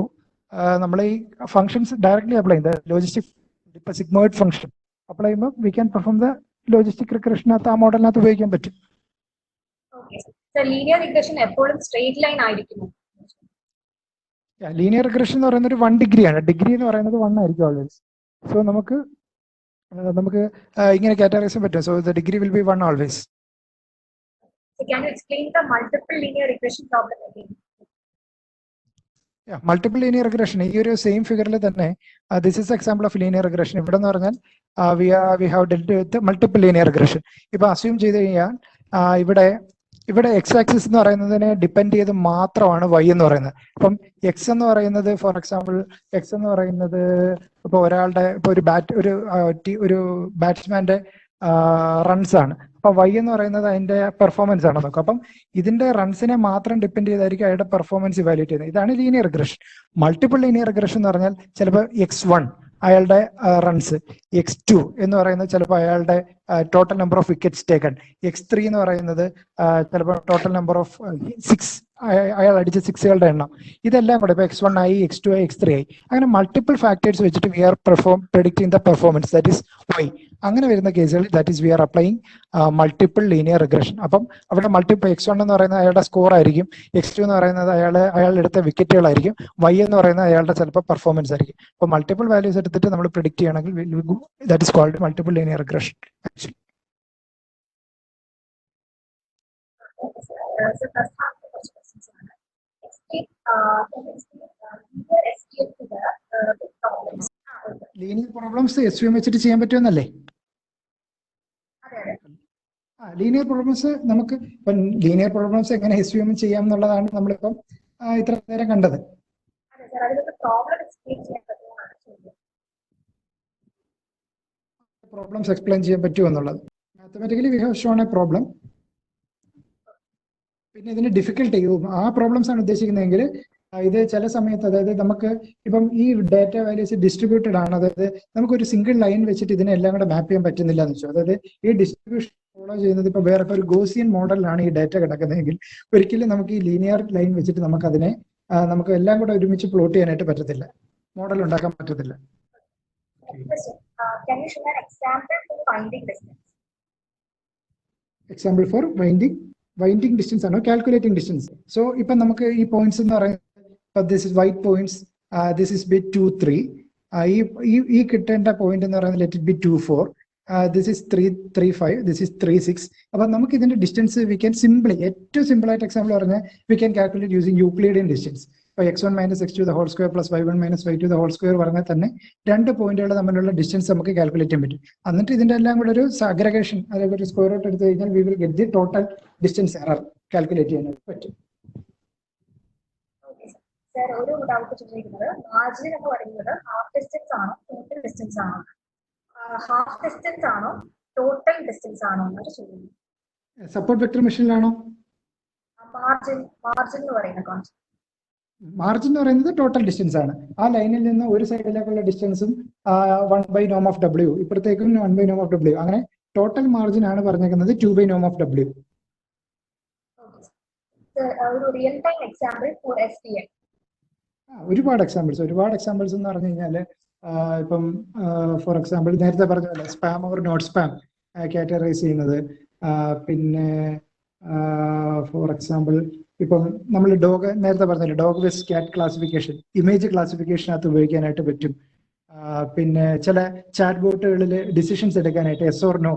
നമ്മൾ ഈ ഫംഗ്ഷൻസ് ഡയറക്ട്ലി അപ്ലൈ ചെയ്യുന്നത് ലോജിസ്റ്റിക്, ഇപ്പൊ സിഗ്മോയിഡ് ഫംഗ്ഷൻ അപ്ലൈ ചെയ്യുമ്പോൾ we can perform the logistic റിഗ്രഷനകത്ത് ആ മോഡലിനകത്ത് ഉപയോഗിക്കാൻ പറ്റും. ലീനിയർ റിഗ്രഷൻ എപ്പോഴും സ്ട്രെയിറ്റ് ലൈൻ ആയിരിക്കും. ലീനിയർ റിഗ്രഷൻ എന്ന് പറയുന്നത് ഒരു 1 ഡിഗ്രി ആണ്. ഡിഗ്രി എന്ന് പറയുന്നത് 1 ആയിരിക്കും ഓൾവേസ്. സോ നമുക്ക് ഇങ്ങനെ കാറ്റഗറൈസ് പറ്റും. So the degree will be 1 always. So can you explain the multiple linear regression problem again? Multiple linear regression ഈ ഒരു സെയിം ഫിഗറിൽ തന്നെ this is example of linear regression. ഇവിടെ എന്ന് പറഞ്ഞാൽ we have delt with multiple linear regression. ഇപ്പൊ assume ചെയ്ത് കഴിഞ്ഞാൽ ഇവിടെ എക്സ് ആക്സിസ് എന്ന് പറയുന്നതിനെ ഡിപ്പെൻഡ് ചെയ്ത് മാത്രമാണ് വൈ എന്ന് പറയുന്നത്. അപ്പം എക്സ് എന്ന് പറയുന്നത് ഫോർ എക്സാമ്പിൾ എക്സ് എന്ന് പറയുന്നത് ഇപ്പൊ ഒരാളുടെ ഇപ്പൊ ഒരു ബാറ്റ്സ്മാന്റെ റൺസ് ആണ്. അപ്പൊ വൈ എന്ന് പറയുന്നത് അതിന്റെ പെർഫോമൻസ് ആണ് നോക്കുക. അപ്പം ഇതിന്റെ റൺസിനെ മാത്രം ഡിപ്പെൻഡ് ചെയ്തായിരിക്കും അയാളുടെ പെർഫോമൻസ് ഇവാലുവേറ്റ് ചെയ്യുന്നത്. ഇതാണ് linear regression. Multiple linear regression എന്ന് പറഞ്ഞാൽ ചിലപ്പോൾ x1 അയാളുടെ റൺസ്, x2 എന്ന് പറയുന്നത് ചിലപ്പോൾ അയാളുടെ total number of wickets taken, x3 എന്ന് പറയുന്നത് ചിലപ്പോൾ ടോട്ടൽ നമ്പർ ഓഫ് 6 അയാൾ അടിച്ച സിക്സുകളുടെ എണ്ണം, ഇതെല്ലാം കൂടെ ഇപ്പൊ x1 ആയി, x2 ആയി, x3 ആയി, അങ്ങനെ മൾട്ടിപ്പിൾ ഫാക്ടേഴ്സ് വെച്ചിട്ട് we are predicting the performance, that is Y. അങ്ങനെ വരുന്ന കേസുകളിൽ that is we are applying multiple linear regression. അപ്പം അവിടെ മൾട്ടിപ്പിൾ x1 എന്ന് പറയുന്നത് അയാളുടെ സ്കോർ ആയിരിക്കും, x2 എന്ന് പറയുന്നത് അയാൾ എടുത്ത വിക്കറ്റുകളായിരിക്കും, y എന്ന് പറയുന്നത് അയാളുടെ ചിലപ്പോൾ പെർഫോമൻസ് ആയിരിക്കും. അപ്പോൾ മൾട്ടിപ്പിൾ വാല്യൂസ് എടുത്തിട്ട് നമ്മൾ പ്രിഡിക്റ്റ് ചെയ്യണമെങ്കിൽ that is called multiple linear regression actually. Linear problems SVM വെച്ചിട്ട് ചെയ്യാൻ പറ്റുമെന്നല്ലേ? ലീനിയർ പ്രോബ്ലംസ് നമുക്ക് ഇപ്പം ലീനിയർ പ്രോബ്ലംസ് എങ്ങനെ SVM ചെയ്യാം എന്നുള്ളതാണ് നമ്മളിപ്പം ഇത്ര നേരം കണ്ടത്. പ്രോബ്ലംസ് എക്സ്പ്ലെയിൻ ചെയ്യാൻ പറ്റുമോ എന്നുള്ളത്. Mathematically we have shown A problem. പിന്നെ ഇതിന് ഡിഫിക്കൽട്ടി ആ പ്രോബ്ലംസ് ആണ് ഉദ്ദേശിക്കുന്നതെങ്കിൽ ഇത് ചില സമയത്ത്, അതായത് നമുക്ക് ഇപ്പം ഈ ഡാറ്റ വാല്യൂസ് ഡിസ്ട്രിബ്യൂട്ടഡ് ആണ്, അതായത് നമുക്കൊരു സിംഗിൾ ലൈൻ വെച്ചിട്ട് ഇതിനെല്ലാം കൂടെ മാപ്പ് ചെയ്യാൻ പറ്റുന്നില്ല എന്ന് വെച്ചാൽ, അതായത് ഈ ഡിസ്ട്രിബ്യൂഷൻ ഫോളോ ചെയ്യുന്നത് ഇപ്പൊ വേറെ ഒരു ഗോസിയൻ മോഡലിലാണ് ഈ ഡാറ്റ കിടക്കുന്നതെങ്കിൽ ഒരിക്കലും നമുക്ക് ഈ ലീനിയർ ലൈൻ വെച്ചിട്ട് നമുക്ക് എല്ലാം കൂടെ ഒരുമിച്ച് പ്ലോട്ട് ചെയ്യാനായിട്ട് പറ്റത്തില്ല, മോഡൽ ഉണ്ടാക്കാൻ പറ്റത്തില്ല. എക്സാമ്പിൾ ഫോർ വൈൻഡിങ് ഡിസ്റ്റൻസ് ആണോ കാൽക്കുലേറ്റിംഗ് ഡിസ്റ്റൻസ്? സോ ഇപ്പൊ നമുക്ക് ഈ പോയിന്റ്സ് എന്ന് പറയുന്നത് this is white points, this is bit 2, 3. ഈ കിട്ടേണ്ട പോയിന്റ് എന്ന് പറയുന്നത് let it B 2, 4. This is 3, 3, 5. This is 3, 6. അപ്പൊ നമുക്ക് ഇതിന്റെ ഡിസ്റ്റൻസ് വി ക്യാൻ സിംപ്ലി, ഏറ്റവും സിമ്പിൾ ആയിട്ട് എക്സാമ്പിൾ പറഞ്ഞാൽ we can calculate using Euclidean distance. ഇപ്പൊ x1 - x2 the whole square plus y1 - y2 the whole square പറഞ്ഞാൽ തന്നെ രണ്ട് പോയിന്റുകൾ തമ്മിലുള്ള ഡിസ്റ്റൻസ് നമുക്ക് കാൽക്കുലേറ്റ് ചെയ്യാൻ പറ്റും. എന്നിട്ട് ഇതിന്റെ എല്ലാം കൂടെ ഒരു അഗ്രഗേഷൻ, അതായത് ഒരു സ്ക്വയർ റൂട്ട് എടുത്തു കഴിഞ്ഞാൽ we will get the total distance error calculate ചെയ്യാനായിട്ട് പറ്റും. ഒരു ഡൗട്ട് ചോദിക്കുന്നത്, മാർജിൻ എന്ന് പറയുന്നത് ഹാഫ് ഡിസ്റ്റൻസ് ആണോ ടോട്ടൽ ഡിസ്റ്റൻസ് ആണോ? ഹാഫ് ഡിസ്റ്റൻസ് ആണോ ടോട്ടൽ ഡിസ്റ്റൻസ് ആണോ എന്നാണ് ചോദിക്കുന്നത്. സപ്പോർട്ട് വെക്ടർ മെഷീനിലാണോ മാർജിൻ എന്ന് പറയുന്ന കോൺസെപ്റ്റ്? മാർജിൻ എന്ന് പറയുന്നത് ടോട്ടൽ ഡിസ്റ്റൻസ് ആണ്. ആ ലൈനിൽ നിന്ന് ഒരു സൈഡിലേക്കുള്ള ഡിസ്റ്റൻസും 1/norm of W, ഇപ്പുറത്തേക്കും 1/norm of W, അങ്ങനെ ടോട്ടൽ മാർജിൻ ആണ് പറഞ്ഞേക്കുന്നത് 2/norm of W. ഒരു real time example for SVM. ഒരുപാട് എക്സാമ്പിൾസ് എന്ന് പറഞ്ഞു കഴിഞ്ഞാൽ ഇപ്പം ഫോർ എക്സാമ്പിൾ നേരത്തെ പറഞ്ഞ spam or not spam categorize ചെയ്യുന്നത്, പിന്നെ ഫോർ എക്സാമ്പിൾ ഇപ്പം നമ്മൾ നേരത്തെ പറഞ്ഞല്ലോ dog with cat classification, image ക്ലാസിഫിക്കേഷനകത്ത് ഉപയോഗിക്കാനായിട്ട് പറ്റും. പിന്നെ ചില ചാറ്റ് ബോട്ടുകളിൽ ഡിസിഷൻസ് എടുക്കാനായിട്ട് yes or no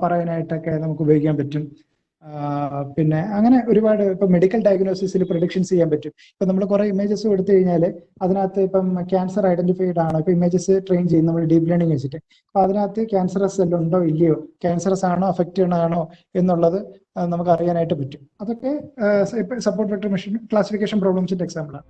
പറയാനായിട്ടൊക്കെ നമുക്ക് ഉപയോഗിക്കാൻ പറ്റും. പിന്നെ അങ്ങനെ ഒരുപാട് ഇപ്പൊ മെഡിക്കൽ ഡയഗ്നോസിസിൽ പ്രൊഡിക്ഷൻസ് ചെയ്യാൻ പറ്റും. ഇപ്പൊ നമ്മൾ കുറെ ഇമേജസ് എടുത്തു കഴിഞ്ഞാൽ അതിനകത്ത് ഇപ്പം ക്യാൻസർ ഐഡന്റിഫൈഡ് ആണോ, ഇപ്പൊ ഇമേജസ് ട്രെയിൻ ചെയ്യും നമ്മൾ ഡീപ് ലേണിംഗ് വെച്ചിട്ട്, അപ്പൊ അതിനകത്ത് ക്യാൻസറസ് സെൽ ഉണ്ടോ ഇല്ലയോ, ക്യാൻസറസ് ആണോ അഫക്റ്റഡ് ആണോ എന്നുള്ളത് നമുക്ക് അറിയാനായിട്ട് പറ്റും. അതൊക്കെ സപ്പോർട്ട് വെക്ടർ മെഷീൻ ക്ലാസിഫിക്കേഷൻ പ്രോബ്ലംസിന്റെ എക്സാമ്പിളാണ്.